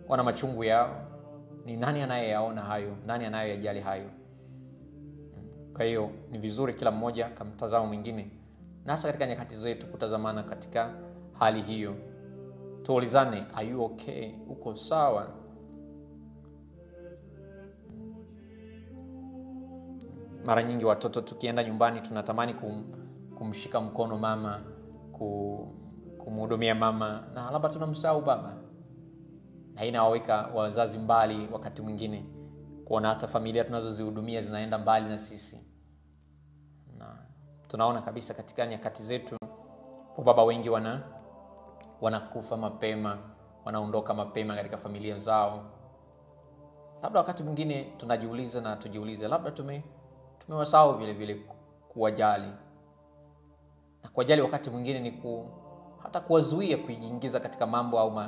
wana machungu yao. Ni nani anayeyaona hayo? Nani anayeyajali hayo? Kwa hiyo ni vizuri kila mmoja kamtazama mwingine, na hasa katika nyakati zetu kutazamana katika hali hiyo. Tuulizane, are you okay? Uko sawa? Mara nyingi watoto tukienda nyumbani tunatamani kumshika mkono mama, kumhudumia mama, na labda tunamsahau baba. Na inawaweka wazazi mbali wakati mwingine, kuona hata familia tunazozihudumia zinaenda mbali na sisi. Na tunaona kabisa katika nyakati zetu baba wengi wanakufa mapema, wanaondoka mapema katika familia zao. Labda wakati mwingine tunajiuliza na tujiulize, labda tumewasahau vile vile kuwajali. Na kuwajali wakati mwingine ni hata kuwazuia kujiingiza katika mambo au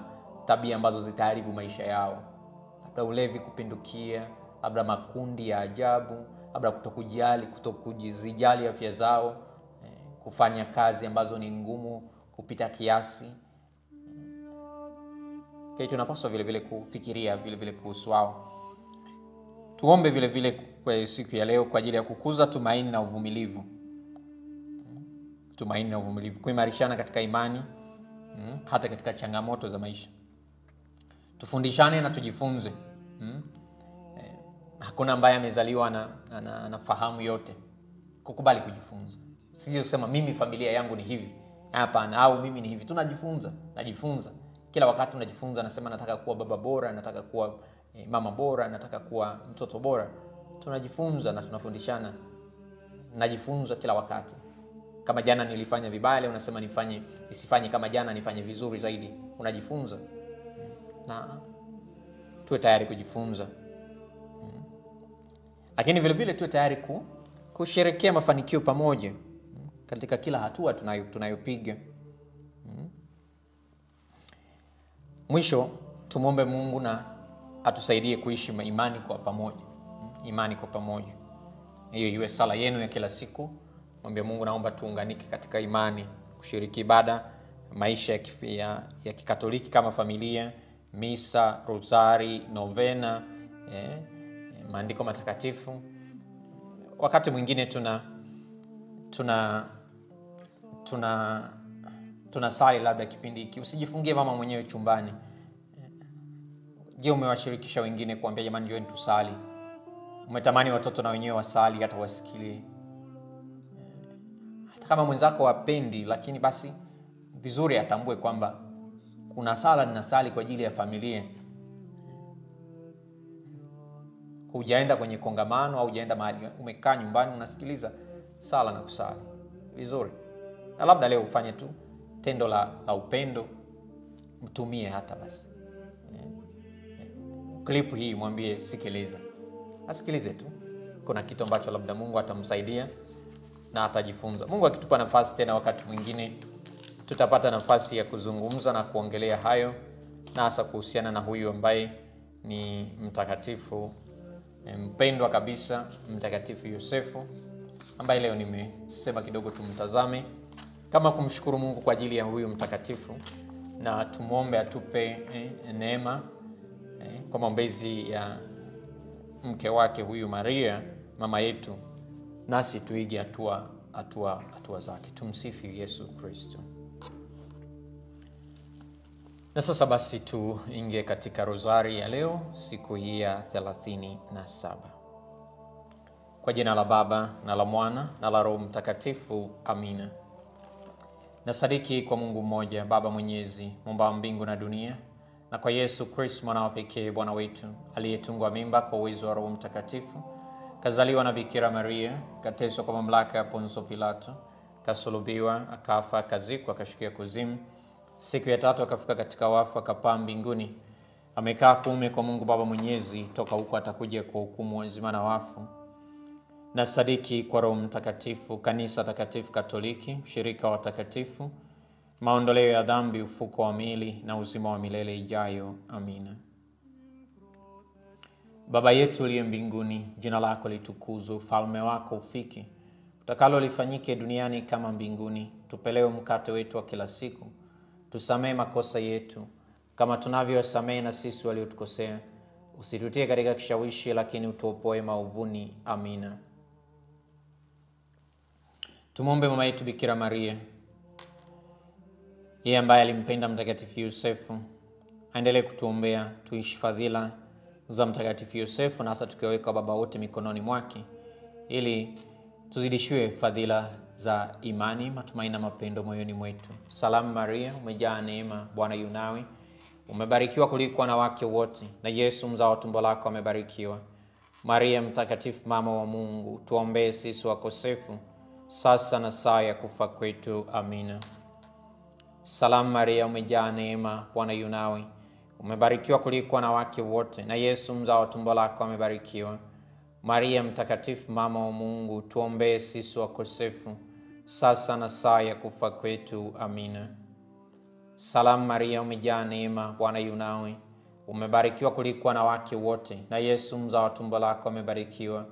tabia ambazo zitaharibu maisha yao. Labda ulevi kupindukia, labda makundi ya ajabu, labda kutokujijali afya zao, kufanya kazi ambazo ni ngumu kupita kiasi. Kwa tunapaswa vile vile kufikiria vile vile kuhusu wao. Tuombe vile vile kwa siku ya leo kwa ajili ya kukuza tumaini na uvumilivu. Tumaini na uvumilivu, kuimarishana katika imani hata katika changamoto za maisha. Tufundishane na tujifunze. Hakuna ambaye amezaliwa anafahamu yote. Kukubali kujifunza. Sio kusema mimi familia yangu ni hivi. Hapana, au mimi ni hivi. Najifunza. Kila wakati tunajifunza, nasema nataka kuwa baba bora, nataka kuwa mama bora, nataka kuwa mtoto bora. Tunajifunza na tunafundishana. Najifunza kila wakati. Kama jana nilifanya vibaya, leo unasema nisifanye kama jana, nifanye vizuri zaidi. Unajifunza. Na tuwe tayari kujifunza. Lakini vile vile tuwe tayari kusherehekea mafanikio pamoja katika kila hatua tunayopiga. Mwisho, tumuombe Mungu na atusaidie kuishi imani kwa pamoja. Imani kwa pamoja. Hiyo iwe sala yenu ya kila siku. Mwambie Mungu, naomba tuunganike katika imani, kushiriki ibada, maisha ya Kikatoliki kama familia, misa, rosari, novena, maandiko matakatifu. Wakati mwingine tuna sali labda kipindi hiki. Usijifungie mama mwenyewe chumbani. Je, umewashirikisha wengine kuambia jamani njooni tusali? Umetamani watoto na wenyewe wasali hata wasikilie. Hata kama mwenzako hapendi, lakini basi vizuri atambue kwamba kuna sala ninasali kwa ajili ya familia. Hujaenda kwenye kongamano au hujaenda mahali, umekaa nyumbani unasikiliza sala na kusali. Vizuri. Na labda leo ufanye tu tendo la upendo, mtumie hata basi klipu hii, mwambie sikiliza. Asikilize tu. Kuna kitu ambacho labda Mungu atamsaidia na atajifunza. Mungu akitupa nafasi tena wakati mwingine tutapata nafasi ya kuzungumza na kuongelea hayo, na hasa kuhusiana na huyu ambaye ni mtakatifu mpendwa kabisa, Mtakatifu Yosefu, ambaye leo nimesema kidogo tumtazame kama kumshukuru Mungu kwa ajili ya huyu mtakatifu, na tumuombe atupe neema kwa maombezi ya mke wake huyu Maria mama yetu, nasi tuige hatua zake. Tumsifu Yesu Kristo. Na sasa basi tuingie katika rozari ya leo, siku hii ya 37. Kwa jina la Baba na la Mwana na la Roho Mtakatifu. Amina. Nasadiki kwa Mungu mmoja, Baba Mwenyezi, Muumba wa mbingu na dunia, na kwa Yesu Kristo mwana wa pekee Bwana wetu, aliyetungwa mimba kwa uwezo wa Roho Mtakatifu, kazaliwa na Bikira Maria, kateswa kwa mamlaka ya Ponso Pilato, kasulubiwa, akafa, akazikwa, akashukia kuzimu. Siku ya tatu akafuka katika wafu, akapaa mbinguni. amekaa kuume kwa Mungu Baba Mwenyezi, toka huko atakuja kwa hukumu wazima na wafu. Na sadiki kwa Roho Mtakatifu, kanisa takatifu Katoliki, ushirika wa takatifu, maondoleo ya dhambi, ufuko wa miili na uzima wa milele ijayo. Amina. Baba yetu uliye mbinguni, jina lako litukuzwe, ufalme wako ufike. Utakalo lifanyike duniani kama mbinguni. Tupe leo mkate wetu wa kila siku. Tusamehe makosa yetu kama tunavyowasamehe na sisi waliotukosea. Usitutie katika kishawishi, lakini utuopoe maovuni. Amina. Tumuombe mama yetu Bikira Maria, yeye ambaye alimpenda Mtakatifu Yosefu, aendelee kutuombea tuishi fadhila za Mtakatifu Yosefu, na hasa tukiweka baba wote mikononi mwake, ili tuzidishiwe fadhila za imani, matumaini na mapendo moyoni mwetu. Salamu Maria, umejaa neema, Bwana yu nawe, umebarikiwa kuliko wanawake wote, na Yesu mzao wa tumbo lako amebarikiwa. Maria mtakatifu, mama wa Mungu, tuombee sisi wakosefu, sasa na saa ya kufa kwetu. Amina. Salamu Maria, umejaa neema, Bwana yu nawe, umebarikiwa kuliko wanawake wote, na Yesu mzao wa tumbo lako amebarikiwa. Maria mtakatifu, mama wa Mungu, tuombee sisi wakosefu, sasa na saa ya kufa kwetu. Amina. Salamu Maria, umejaa neema, Bwana yu nawe, umebarikiwa kuliko wanawake wote, na Yesu mzao wa tumbo lako amebarikiwa.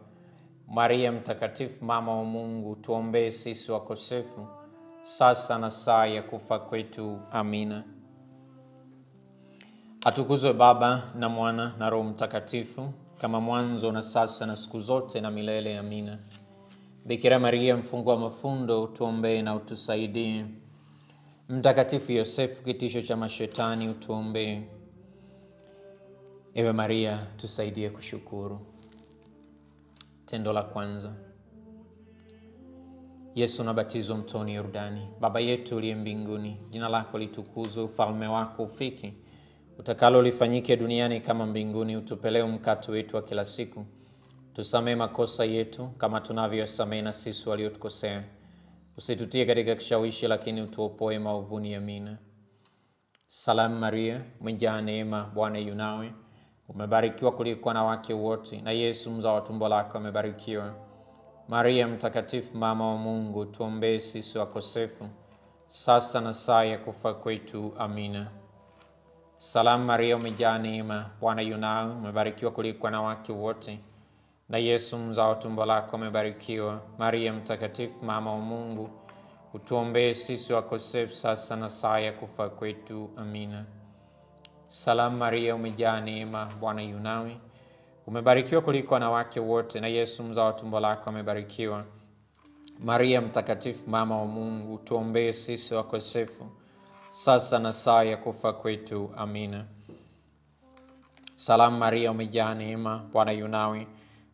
Maria mtakatifu, mama wa Mungu, tuombee sisi wakosefu, sasa na saa ya kufa kwetu. Amina. Atukuzwe Baba na Mwana na Roho Mtakatifu, kama mwanzo na sasa na siku zote na milele. Amina. Bikira Maria mfungwa mafundo, tuombee na utusaidie. Mtakatifu Yosefu, kitisho cha mashetani, utuombee. Ewe Maria, tusaidie kushukuru. Tendo la kwanza. Yesu nabatizwa mtoni Yordani. Baba yetu uliye mbinguni, jina lako litukuzwe, ufalme wako ufike. Utakalo lifanyike duniani kama mbinguni. Utupe leo mkate wetu wa kila siku. Tusamehe makosa yetu kama tunavyowasamehe na sisi waliotukosea. Usitutie katika kishawishi, lakini utuopoe maovuni. Amina. Salamu Maria, umejaa neema, Bwana yu nawe, umebarikiwa kuliko wanawake wote, na Yesu mzao wa tumbo lako amebarikiwa. Maria mtakatifu, mama wa Mungu, tuombee sisi wakosefu, sasa na saa ya kufa kwetu. Amina. Salamu Maria, umejaa neema, Bwana yu nawe, umebarikiwa kuliko wanawake wote, na Yesu mzao wa tumbo lako amebarikiwa. Maria mtakatifu, mama wa Mungu, utuombee sisi wakosefu, sasa na saa ya kufa kwetu. Amina. Salamu Maria, umejaa neema, Bwana yu nawe, umebarikiwa kuliko wanawake wote, na Yesu mzao wa tumbo lako amebarikiwa. Maria mtakatifu, mama wa Mungu, tuombee sisi wakosefu, sasa na saa ya kufa kwetu. Amina. Salamu Maria, umejaa neema, Bwana yu nawe,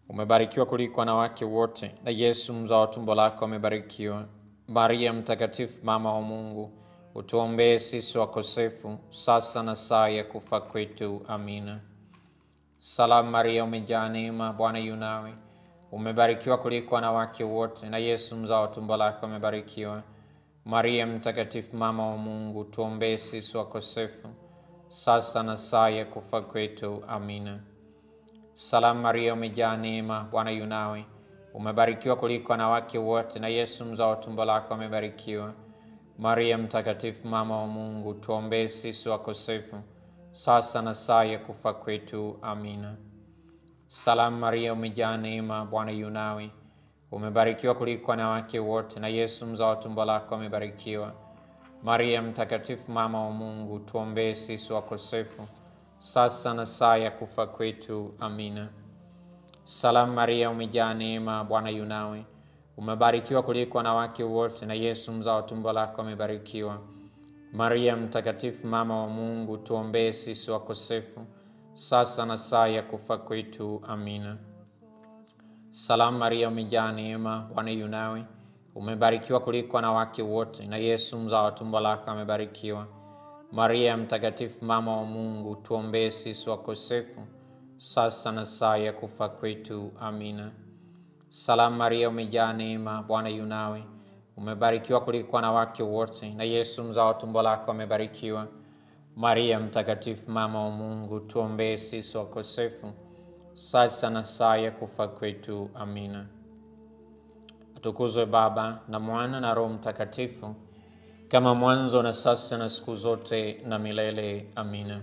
umebarikiwa kuliko wanawake wote, na Yesu mzao wa tumbo lako amebarikiwa. Maria mtakatifu, mama wa Mungu, utuombee sisi wakosefu, sasa na saa ya kufa kwetu. Amina. Salamu Maria, umejaa neema, Bwana yu nawe, umebarikiwa kuliko wanawake wote, na Yesu mzao wa tumbo lako amebarikiwa. Maria mtakatifu, mama wa Mungu, tuombee sisi wakosefu, sasa na saa ya kufa kwetu. Amina. Salamu Maria, umejaa neema, Bwana yu nawe, umebarikiwa kuliko wanawake wote, na Yesu mzao wa tumbo lako amebarikiwa. Maria mtakatifu, mama wa Mungu, tuombee sisi wakosefu, sasa na saa ya kufa kwetu. Amina. Salamu Maria, umejaa neema, Bwana yu nawe, umebarikiwa kuliko wanawake wote, na Yesu mzao wa tumbo lako amebarikiwa. Maria mtakatifu, mama wa Mungu, tuombee sisi wakosefu, sasa na saa ya kufa kwetu. Amina. Salamu Maria, umejaa neema, Bwana yu nawe, umebarikiwa kuliko wanawake wote, na Yesu mzao wa tumbo lako amebarikiwa. Maria mtakatifu, mama wa Mungu, tuombee sisi wakosefu, sasa na saa ya kufa kwetu. Amina. Salamu Maria, umejaa neema, Bwana yu nawe, umebarikiwa kuliko wanawake wote, na Yesu mzao wa tumbo lako amebarikiwa. Maria mtakatifu, mama wa Mungu, tuombee sisi wakosefu, sasa na saa ya kufa kwetu. Amina. Salamu Maria, umejaa neema, Bwana yu nawe, umebarikiwa kuliko wanawake wote, na Yesu mzao wa tumbo lako amebarikiwa. Maria mtakatifu, mama wa Mungu, tuombee sisi wakosefu, sasa na saa ya kufa kwetu. Amina. Atukuzwe Baba na Mwana na Roho Mtakatifu, kama mwanzo na sasa na siku zote na milele. Amina.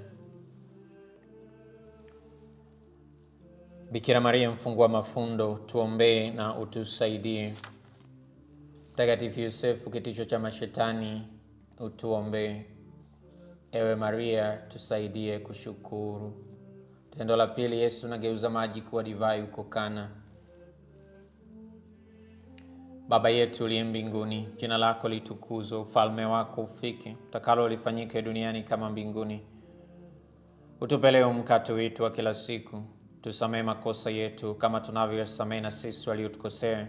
Bikira Maria mfungua mafundo, tuombee na utusaidie. Mtakatifu Yosefu kitisho cha mashetani, utuombee. Ewe Maria, tusaidie kushukuru. Tendo la pili, Yesu nageuza maji kuwa divai huko Kana. Baba yetu uliye mbinguni, jina lako litukuzwe, ufalme wako ufike, utakalo lifanyike duniani kama mbinguni. Utupe leo mkate wetu wa kila siku, tusamehe makosa yetu kama tunavyosamehe na sisi waliotukosea,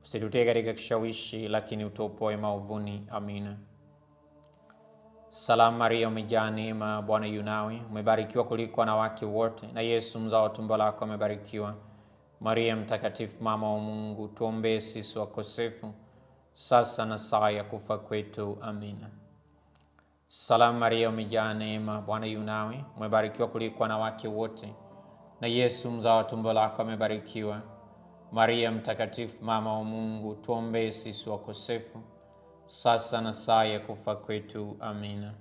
usitutie katika kishawishi, lakini utuopoe maovuni. Amina. Salamu Maria, umejaa neema, Bwana yu nawe, umebarikiwa kuliko wanawake wote, na Yesu mzao wa tumbo lako amebarikiwa. Maria mtakatifu, mama wa Mungu, tuombee sisi wakosefu, sasa na saa ya kufa kwetu. Amina. Salamu Maria, umejaa neema, Bwana yu nawe, umebarikiwa kuliko wanawake wote, na Yesu mzao wa tumbo lako amebarikiwa. Maria mtakatifu, mama wa Mungu, tuombee sisi wakosefu, sasa na saa ya kufa kwetu. Amina.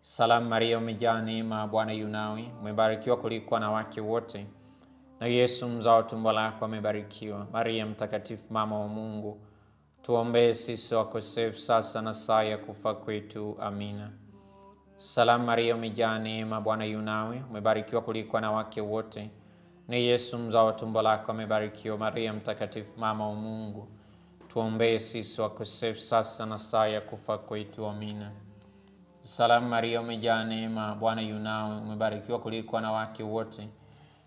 Salamu Maria, umejaa neema, Bwana yu nawe, umebarikiwa kuliko wanawake wote, na Yesu mzao wa tumbo lako amebarikiwa. Maria mtakatifu, mama wa Mungu, tuombee sisi wakosefu, sasa na saa ya kufa kwetu. Amina. Salamu Maria, umejaa neema, Bwana yu nawe, umebarikiwa kuliko wanawake wote, na Yesu mzao wa tumbo lako amebarikiwa. Maria mtakatifu, mama wa Mungu, tuombee sisi wakosefu, sasa na saa ya kufa kwetu. Amina. Salamu Maria, umejaa neema, Bwana yu nawe, umebarikiwa kuliko wanawake wote,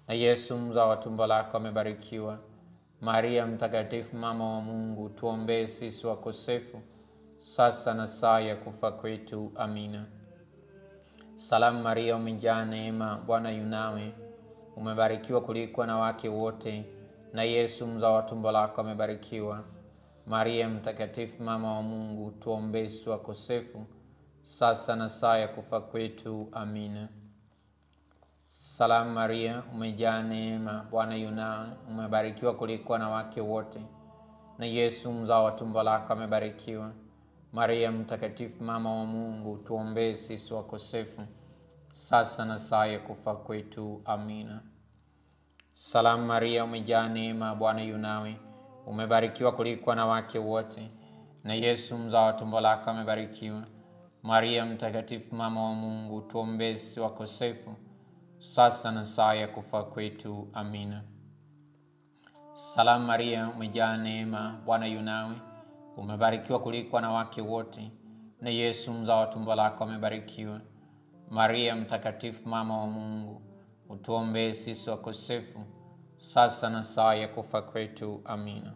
na Yesu mzao wa tumbo lako amebarikiwa. Maria mtakatifu, mama wa Mungu, tuombee sisi wakosefu, sasa na saa ya kufa kwetu. Amina. Salamu Maria, umejaa neema, Bwana yu nawe, umebarikiwa kuliko wanawake wote, na Yesu mzao wa tumbo lako amebarikiwa. Maria mtakatifu, mama wa Mungu, tuombee sisi wakosefu, sasa na saa ya kufa kwetu. Amina. Salamu Maria, umejaa neema, Bwana yu nawe, umebarikiwa kuliko wanawake wote, na Yesu mzao wa tumbo lako amebarikiwa. Maria mtakatifu, mama wa Mungu, tuombee sisi wakosefu, sasa na saa ya kufa kwetu. Amina. Salamu Maria, umejaa neema, Bwana yu nawe, umebarikiwa kuliko wanawake wote, na Yesu mzao wa tumbo lako amebarikiwa. Maria mtakatifu, mama wa Mungu, tuombee sisi wakosefu, sasa na saa ya kufa kwetu. Amina. Salamu Maria, umejaa neema, Bwana yu nawe, umebarikiwa kuliko wanawake wote, na Yesu mzao wa tumbo lako amebarikiwa. Maria mtakatifu, mama wa Mungu, utuombee sisi wakosefu, sasa na saa ya kufa kwetu. Amina.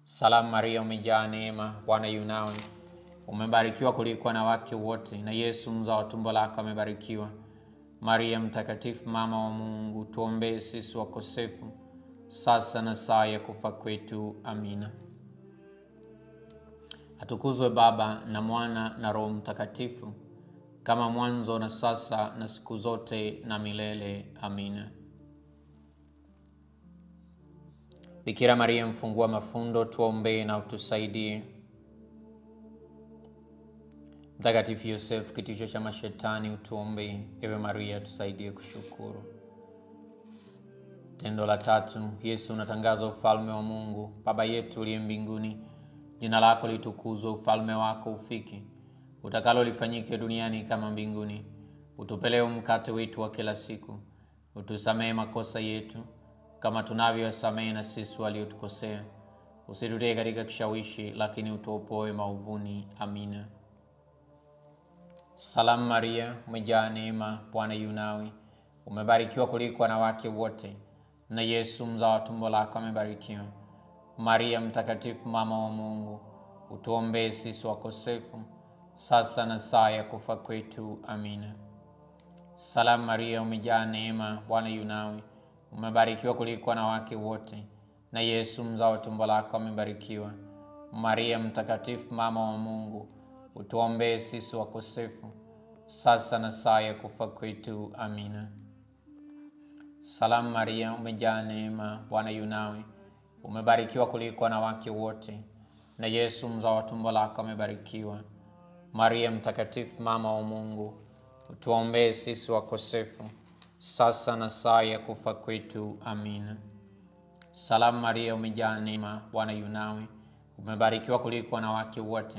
Salamu Maria, umejaa neema, Bwana yu nawe, umebarikiwa kuliko wanawake wote, na Yesu mzao wa tumbo lako amebarikiwa. Maria mtakatifu, mama wa Mungu, tuombee sisi wakosefu, sasa na saa ya kufa kwetu. Amina. Atukuzwe Baba na Mwana na Roho Mtakatifu, kama mwanzo na sasa na siku zote na milele. Amina. Bikira Maria mfungua mafundo, tuombee na utusaidie. Mtakatifu Yosefu kitisho cha mashetani, utuombee. Ewe Maria, tusaidie kushukuru. Tendo la tatu, Yesu unatangaza ufalme wa Mungu. Baba yetu uliye mbinguni, jina lako litukuzwe, ufalme wako ufike, utakalo lifanyike duniani kama mbinguni. Utupe leo mkate wetu wa kila siku, utusamehe makosa yetu kama tunavyosamehe na sisi waliotukosea, usitutie katika kishawishi, lakini utuopoe maovuni. Amina. Salamu Maria, umejaa neema, Bwana yu nawe, umebarikiwa kuliko wanawake wote, na Yesu mzao wa tumbo lako amebarikiwa. Maria mtakatifu, mama wa Mungu, utuombee sisi wakosefu, sasa na saa ya kufa kwetu. Amina. Salamu Maria, umejaa neema, Bwana yu nawe, umebarikiwa kuliko wanawake wote, na Yesu mzao wa tumbo lako amebarikiwa. Maria mtakatifu, mama wa Mungu, utuombee sisi wakosefu, sasa na saa ya kufa kwetu. Amina. Salamu Maria, umejaa neema, Bwana yu nawe, umebarikiwa kuliko wanawake wote, na Yesu mzao wa tumbo lako amebarikiwa. Maria mtakatifu, mama wa Mungu, utuombee sisi wakosefu, sasa na saa ya kufa kwetu. Amina. Salamu Maria, umejaa neema, Bwana yu nawe, umebarikiwa kuliko wanawake wote,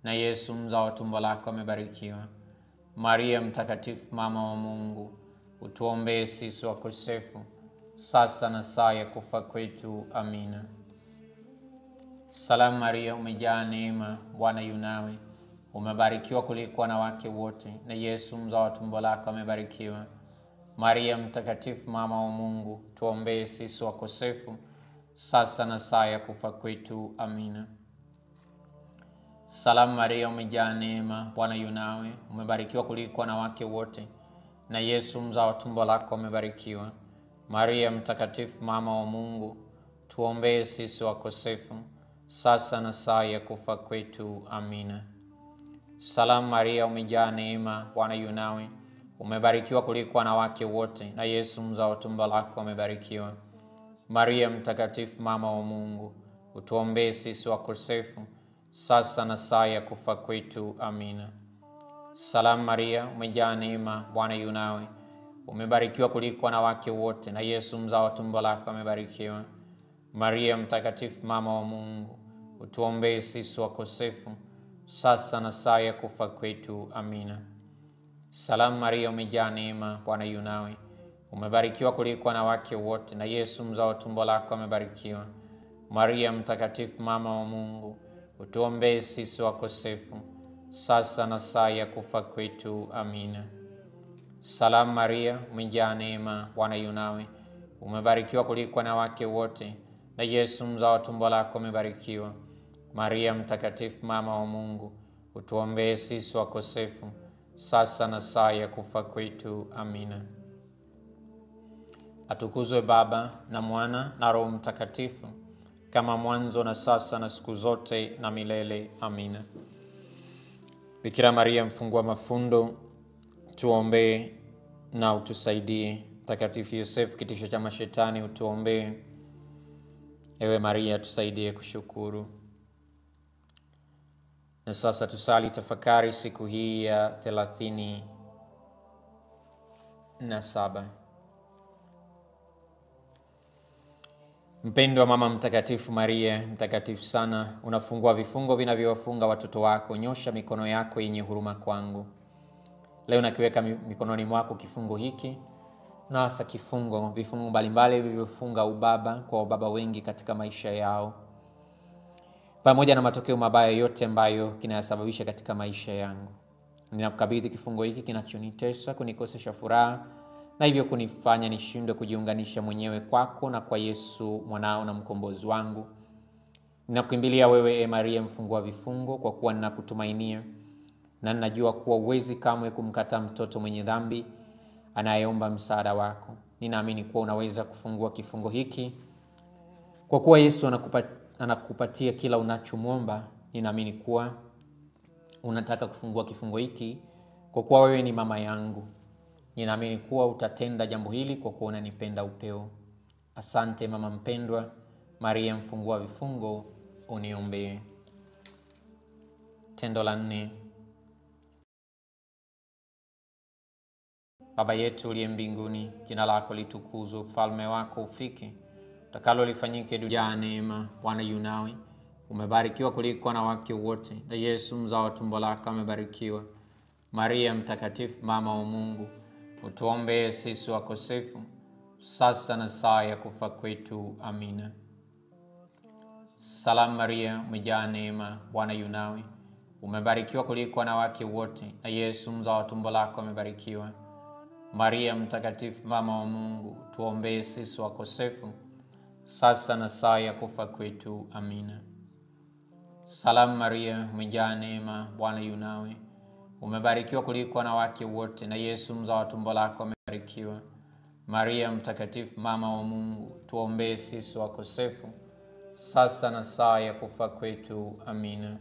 na Yesu mzao wa tumbo lako amebarikiwa. Maria mtakatifu, mama wa Mungu, utuombee sisi wakosefu, sasa na saa ya kufa kwetu. Amina. Salamu Maria, umejaa neema, Bwana yu nawe, umebarikiwa kuliko wanawake wote, na Yesu mzao wa tumbo lako amebarikiwa. Maria mtakatifu, mama wa Mungu, tuombee sisi wakosefu, sasa na saa ya kufa kwetu. Amina. Salamu Maria, umejaa neema, Bwana yu nawe, umebarikiwa kuliko wanawake wote, na Yesu mzao wa tumbo lako amebarikiwa. Maria mtakatifu, mama wa Mungu, tuombee sisi wakosefu, sasa na saa ya kufa kwetu. Amina. Salamu Maria, umejaa neema, Bwana yu nawe, umebarikiwa kuliko wanawake wote, na Yesu mzao wa tumbo lako amebarikiwa. Maria mtakatifu, mama wa Mungu, utuombee sisi wakosefu, sasa na saa ya kufa kwetu. Amina. Salamu Maria, umejaa neema, Bwana yu nawe, umebarikiwa kuliko wanawake wote, na Yesu mzao wa tumbo lako amebarikiwa. Maria mtakatifu, mama wa Mungu, utuombee sisi wakosefu, sasa na saa ya kufa kwetu. Amina. Salamu Maria, umejaa neema, Bwana yu nawe, umebarikiwa kuliko wanawake wote, na Yesu mzao wa tumbo lako amebarikiwa. Maria mtakatifu, mama wa Mungu, utuombee sisi wakosefu, sasa na saa ya kufa kwetu. Amina. Salamu Maria, umejaa neema, Bwana yu nawe, umebarikiwa kuliko wanawake wote, na Yesu mzao wa tumbo lako amebarikiwa. Maria mtakatifu, mama wa Mungu, utuombee sisi wakosefu, sasa na saa ya kufa kwetu. Amina. Atukuzwe Baba na Mwana na Roho Mtakatifu, kama mwanzo na sasa na siku zote na milele. Amina. Bikira Maria mfungua mafundo, tuombee na utusaidie. Mtakatifu Yosefu, kitisho cha mashetani, utuombee. Ewe Maria, tusaidie kushukuru. Na sasa tusali tafakari siku hii ya 37. Mpendwa mama mtakatifu Maria, mtakatifu sana, unafungua vifungo vinavyowafunga watoto wako. Nyosha mikono yako yenye huruma kwangu. Leo nakiweka mikononi mwako kifungo hiki, na hasa vifungo mbalimbali vilivyofunga ubaba kwa wababa wengi katika maisha yao, pamoja na matokeo mabaya yote ambayo kinayasababisha katika maisha yangu. Ninakukabidhi kifungo hiki kinachonitesa, kunikosesha furaha, na hivyo kunifanya nishindwe kujiunganisha mwenyewe kwako na kwa Yesu mwanao na mkombozi wangu. Ninakukimbilia wewe, Maria mfungua vifungo, kwa kuwa ninakutumainia na ninajua kuwa huwezi kamwe kumkataa mtoto mwenye dhambi anayeomba msaada wako. Ninaamini kuwa unaweza kufungua kifungo hiki, kwa kuwa Yesu anakupatia kila unachomwomba. Ninaamini kuwa unataka kufungua kifungo hiki, kwa kuwa wewe ni mama yangu. Ninaamini kuwa utatenda jambo hili, kwa kuwa unanipenda upeo. Asante mama mpendwa. Maria mfungua vifungo, uniombee. Tendo la 4. Baba yetu uliye mbinguni, jina lako litukuzwe, ufalme wako ufike, utakalo lifanyike duniani. Neema, Bwana yu nawe, umebarikiwa kuliko wanawake wote, na Yesu mzao wa tumbo lako amebarikiwa. Maria mtakatifu, mama wa Mungu, utuombee sisi wakosefu, sasa na saa ya kufa kwetu. Amina. Salamu Maria, umejaa neema, Bwana yu nawe, umebarikiwa kuliko wanawake wote, na Yesu mzao wa tumbo lako amebarikiwa. Maria mtakatifu, mama wa Mungu, tuombee sisi wakosefu, sasa na saa ya kufa kwetu. Amina. Salamu Maria, umejaa neema, Bwana yu nawe, umebarikiwa kuliko wanawake wote, na Yesu mzao wa tumbo lako amebarikiwa. Maria mtakatifu, mama wa Mungu, tuombee sisi wakosefu, sasa na saa ya kufa kwetu. Amina.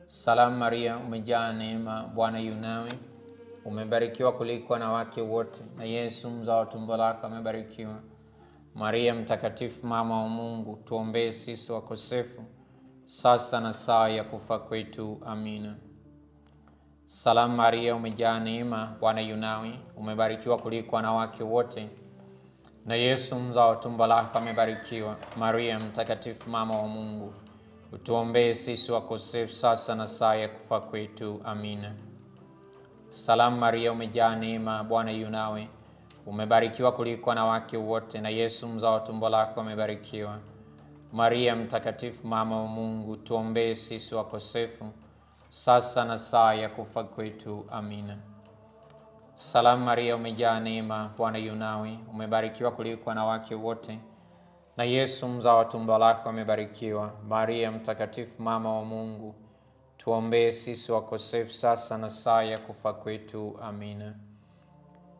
Salamu Maria, umejaa neema, Bwana yu nawe. Umebarikiwa kuliko wanawake wote, na Yesu mzao wa tumbo lako amebarikiwa. Maria mtakatifu, mama wa Mungu, tuombee sisi wakosefu, sasa na saa ya kufa kwetu. Amina. Salamu Maria, umejaa neema, Bwana yu nawe. Umebarikiwa kuliko wanawake wote, na Yesu mzao wa tumbo lako amebarikiwa. Maria mtakatifu, mama wa Mungu, utuombee sisi wakosefu, sasa na saa ya kufa kwetu. Amina. Salamu Maria, umejaa neema, Bwana yu nawe. Umebarikiwa kuliko wanawake wote, na Yesu mzao wa tumbo lako amebarikiwa. Maria mtakatifu, mama wa Mungu, tuombee sisi wakosefu, sasa na saa ya kufa kwetu. Amina. Salamu Maria, umejaa neema, Bwana yu nawe. Umebarikiwa kuliko wanawake wote, na Yesu mzao wa tumbo lako amebarikiwa. Maria mtakatifu, mama wa Mungu, tuombee sisi wakosefu, sasa na saa ya kufa kwetu. Amina.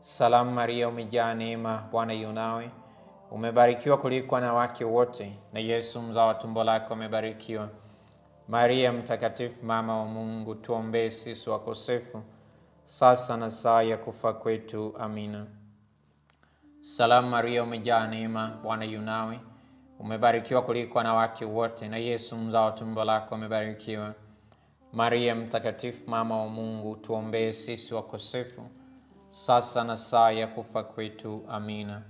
Salamu Maria, umejaa neema, Bwana yu nawe. Umebarikiwa kuliko wanawake wote, na Yesu mzao wa tumbo lako amebarikiwa. Maria mtakatifu, mama wa Mungu, tuombee sisi wakosefu, sasa na saa ya kufa kwetu. Amina. Salamu Maria, umejaa neema, Bwana yu nawe. Umebarikiwa kuliko wanawake wote, na Yesu mzao wa tumbo lako amebarikiwa. Maria mtakatifu, mama wa Mungu, tuombee sisi wakosefu, sasa na saa ya kufa kwetu. Amina.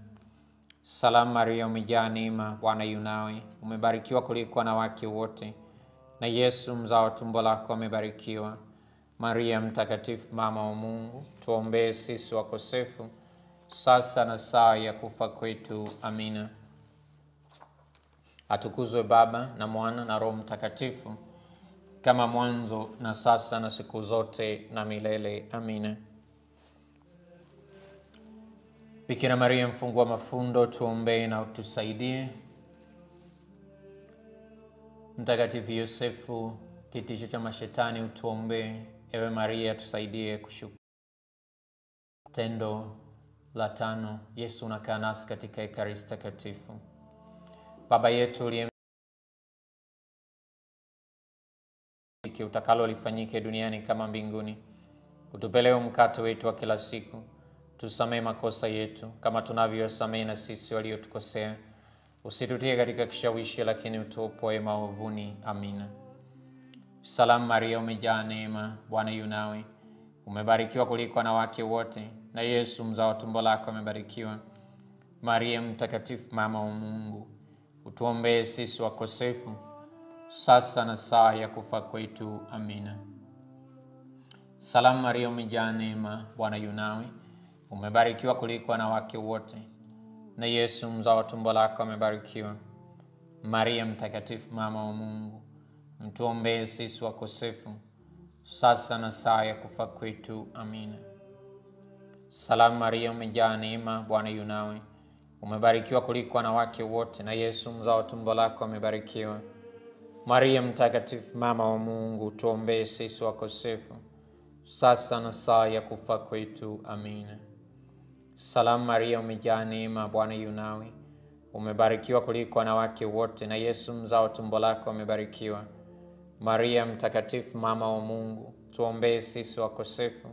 Salamu Maria, umejaa neema, Bwana yu nawe. Umebarikiwa kuliko wanawake wote, na Yesu mzao wa tumbo lako amebarikiwa. Maria mtakatifu, mama wa Mungu, tuombee sisi wakosefu, sasa na saa ya kufa kwetu. Amina. Atukuzwe Baba na Mwana na Roho Mtakatifu, kama mwanzo na sasa na siku zote na milele. Amina. Bikira Maria mfungua mafundo, tuombee na utusaidie. Mtakatifu Yosefu, kitisho cha mashetani, utuombee. Ewe Maria, tusaidie kushuka. Tendo la 5. Yesu unakaa nasi katika Ekaristi Takatifu. Baba yetu uliye utakalo lifanyike duniani kama mbinguni. Utupe leo mkate wetu wa kila siku. Tusamehe makosa yetu kama tunavyosamehe na sisi waliotukosea. Usitutie katika kishawishi, lakini utuopoe maovuni. Amina. Salamu Maria, umejaa neema, Bwana yu nawe. Umebarikiwa kuliko wanawake wote, na Yesu mzao wa tumbo lako amebarikiwa. Maria mtakatifu, mama wa Mungu, utuombee sisi wakosefu, sasa na saa ya kufa kwetu. Amina. Salamu Maria, umejaa neema, Bwana yu nawe. Umebarikiwa kuliko wanawake wote, na Yesu mzao wa tumbo lako amebarikiwa. Maria mtakatifu, mama wa Mungu, mtuombee sisi wakosefu, sasa na saa ya kufa kwetu. Amina. Salamu Maria, umejaa neema, Bwana yu nawe. Umebarikiwa kuliko wanawake wote, na Yesu mzao wa tumbo lako amebarikiwa. Maria mtakatifu, mama wa Mungu, tuombee sisi wakosefu, sasa na saa ya kufa kwetu. Amina. Salamu Maria, umejaa neema, Bwana yu nawe. Umebarikiwa kuliko wanawake wote, na Yesu mzao wa tumbo lako amebarikiwa. Maria mtakatifu, mama wa Mungu, tuombee sisi wakosefu,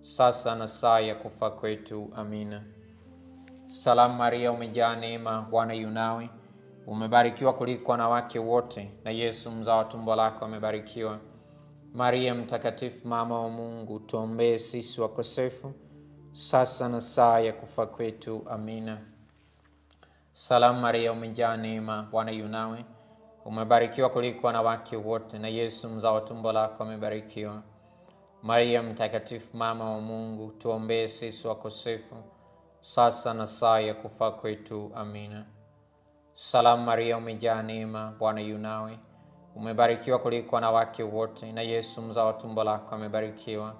sasa na saa ya kufa kwetu. Amina. Salamu Maria, umejaa neema, Bwana yu nawe. Umebarikiwa kuliko wanawake wote, na Yesu mzao wa tumbo lako amebarikiwa. Maria mtakatifu, mama wa Mungu, tuombee sisi wakosefu, sasa na saa ya kufa kwetu. Amina. Salamu Maria, umejaa neema, Bwana yu nawe. Umebarikiwa kuliko wanawake wote, na Yesu mzao wa tumbo lako amebarikiwa. Maria mtakatifu, mama wa Mungu, tuombee sisi wakosefu, sasa na saa ya kufa kwetu. Amina. Salamu Maria, umejaa neema, Bwana yu nawe. Umebarikiwa kuliko wanawake wote, na Yesu mzao wa tumbo lako amebarikiwa.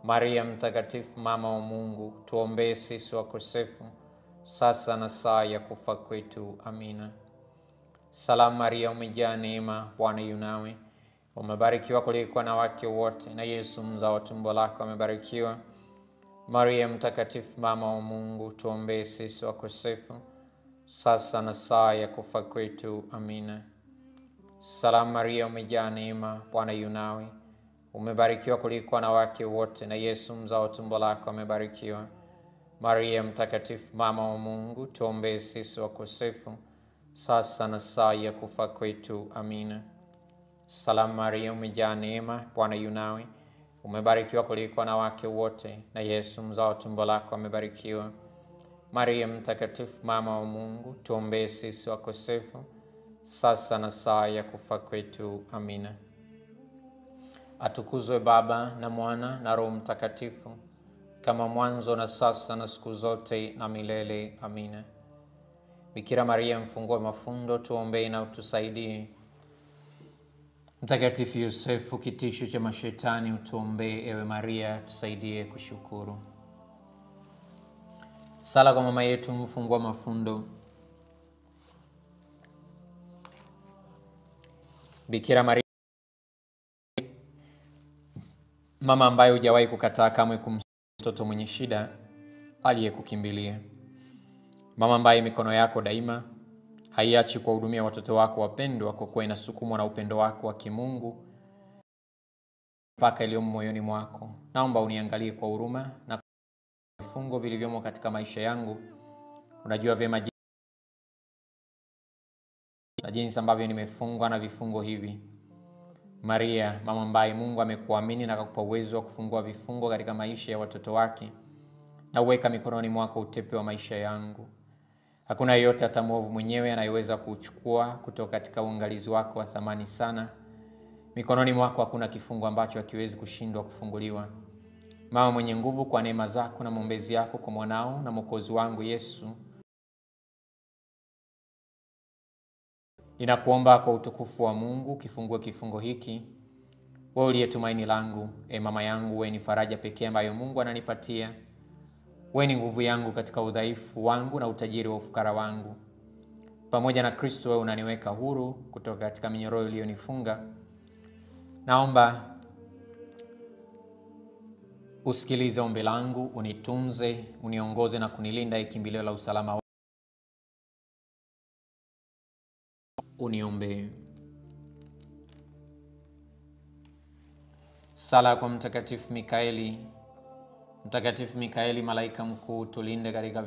Maria mtakatifu, mama wa Mungu, tuombee sisi wakosefu, sasa na saa ya kufa kwetu. Amina. Salamu Maria, umejaa neema, Bwana yu nawe. Umebarikiwa kuliko wanawake wote, na Yesu mzao wa tumbo lako amebarikiwa. Maria mtakatifu, mama wa Mungu, tuombee sisi wakosefu, sasa na saa ya kufa kwetu. Amina. Salamu Maria, umejaa neema, Bwana yu nawe. umebarikiwa kuliko wanawake wote, na Yesu mzao tumbo lako amebarikiwa. Maria mtakatifu, mama wa Mungu, tuombee sisi wakosefu, sasa na saa ya kufa kwetu. Amina. Salamu Maria, umejaa neema, Bwana yu nawe, umebarikiwa kuliko wanawake wote, na Yesu mzao tumbo lako amebarikiwa. Maria mtakatifu, mama wa Mungu, tuombee sisi wakosefu, sasa na saa ya kufa kwetu. Amina. Atukuzwe Baba na Mwana na Roho Mtakatifu, kama mwanzo na sasa na siku zote na milele. Amina. Bikira Maria mfungue mafundo, tuombee na utusaidie. Mtakatifu Yosefu, kitisho cha mashetani, utuombee. Ewe Maria, tusaidie kushukuru. Sala kwa mama yetu mfungua mafundo. Bikira Maria, mama ambaye hujawahi kukataa kamwe kumsaidia mtoto mwenye shida aliyekukimbilia. Mama ambaye mikono yako daima haiachi kuwahudumia watoto wako wapendwa, kwa kuwa inasukumwa na upendo wako wa kimungu mpaka iliyomo moyoni mwako. Naomba uniangalie kwa huruma na vifungo vilivyomo katika maisha yangu. Unajua vyema jinsi ambavyo nimefungwa na vifungo hivi. Maria, mama ambaye Mungu amekuamini na akakupa uwezo wa kufungua vifungo katika maisha ya watoto wake, na uweka mikononi mwako utepe wa maisha yangu. Hakuna yeyote hata mwovu mwenyewe anayeweza kuchukua kutoka katika uangalizi wako wa thamani sana. Mikononi mwako hakuna kifungo ambacho hakiwezi kushindwa kufunguliwa. Mama mwenye nguvu, kwa neema zako na maombezi yako kwa mwanao na Mwokozi wangu Yesu, ninakuomba kwa utukufu wa Mungu kifungue kifungo hiki. Wewe uliye tumaini langu, mama yangu, wewe ni faraja pekee ambayo Mungu ananipatia. Wewe ni nguvu yangu katika udhaifu wangu na utajiri wa ufukara wangu. Pamoja na Kristo wewe unaniweka huru kutoka katika minyororo iliyonifunga. Naomba usikilize ombi langu, unitunze, uniongoze na kunilinda, kimbilio la usalama wako. Uniombe. Sala kwa Mtakatifu Mikaeli. Mtakatifu Mikaeli, malaika mkuu, tulinde katika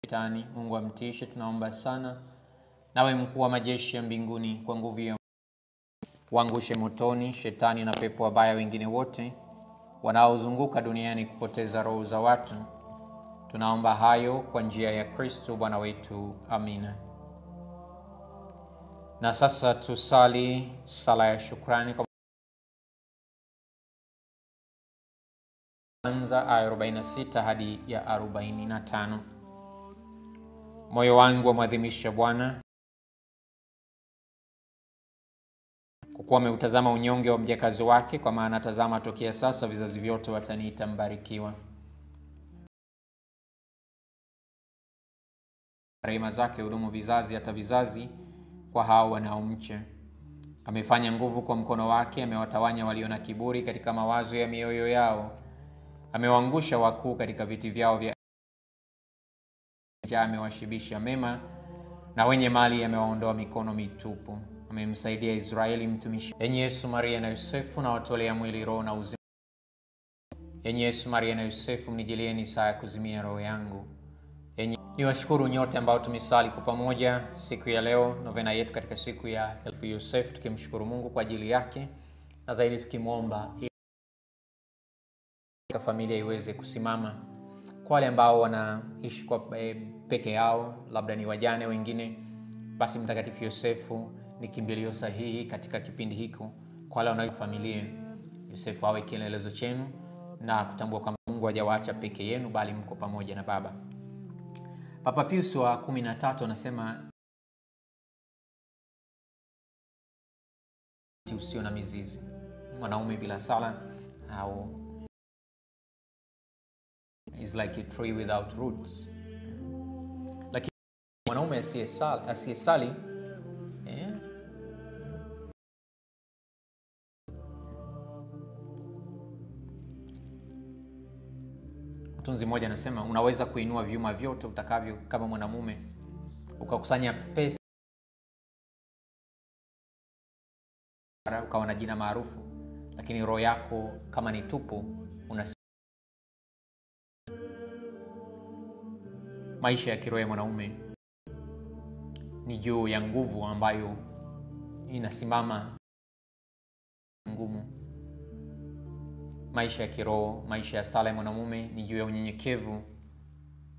vitani. Mungu amtishe, tunaomba sana. Nawe mkuu wa majeshi ya mbinguni, kwa nguvu ya uangushe motoni shetani na pepo wabaya wengine wote wanaozunguka duniani kupoteza roho za watu. Tunaomba hayo kwa njia ya Kristo Bwana wetu. Amina. Na sasa tusali sala ya shukrani kwa kwanza aya 46 hadi ya 45. Moyo wangu wamwadhimisha Bwana, kwa kuwa ameutazama unyonge wa mjakazi wake, kwa maana tazama, tokea sasa vizazi vyote wataniita mbarikiwa. Rehema zake hudumu vizazi hata vizazi kwa hao wanaomcha. Amefanya nguvu kwa mkono wake, amewatawanya walio na kiburi katika mawazo ya mioyo yao. Amewaangusha wakuu katika viti vyao vya amewashibisha mema, na wenye mali amewaondoa mikono mitupu. Amemsaidia Israeli mtumishi. Enyi Yesu, Maria na Yosefu, na watolea mwili, roho na uzima. Enyi Yesu, Maria na Yosefu, mnijilieni saa ya kuzimia roho yangu. Niwashukuru nyote ambao tumesali kwa pamoja siku ya leo, novena yetu katika siku ya Elfu Yosefu, tukimshukuru Mungu kwa ajili yake, na zaidi tukimwomba familia iweze kusimama. Kwa wale ambao wanaishi kwa peke yao, labda ni wajane wengine, basi Mtakatifu Yosefu ni kimbilio sahihi katika kipindi hiko. Kwa wale wanao familia, Yosefu awe kielelezo chenu na kutambua kwamba Mungu hajawaacha peke yenu, bali mko pamoja na Baba. Papa Pius wa 13 anasema usio na mizizi, mwanaume bila sala au is like a tree without roots. Lakini mwanaume asiyesali mtunzi mmoja anasema unaweza kuinua vyuma vyote utakavyo kama mwanamume, ukakusanya pesa ukawa na jina maarufu, lakini roho yako kama ni tupu, maisha ya kiroho ya mwanaume ni juu ya nguvu ambayo inasimama ngumu. Maisha ya kiroho, maisha ya sala ya mwanamume ni juu ya unyenyekevu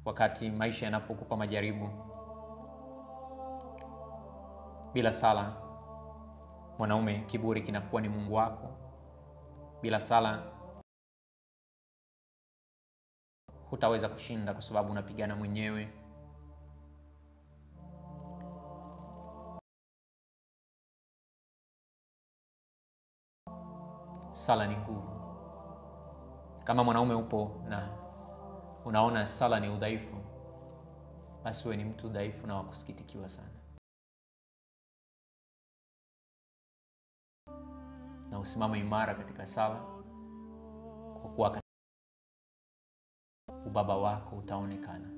wakati maisha yanapokupa majaribu. Bila sala, mwanaume, kiburi kinakuwa ni mungu wako. Bila sala hutaweza kushinda kwa sababu unapigana mwenyewe. Sala ni nguvu. Kama mwanaume upo na unaona sala ni udhaifu, basi wewe ni mtu dhaifu na wa kusikitikiwa sana. Na usimame imara katika sala, kwa kuwa ubaba wako utaonekana.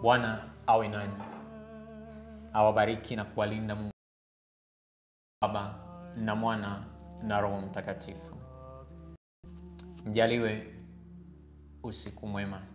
Bwana awe nanyi, awabariki na kuwalinda Mungu Baba na Mwana na Roho Mtakatifu. Mjaliwe usiku mwema.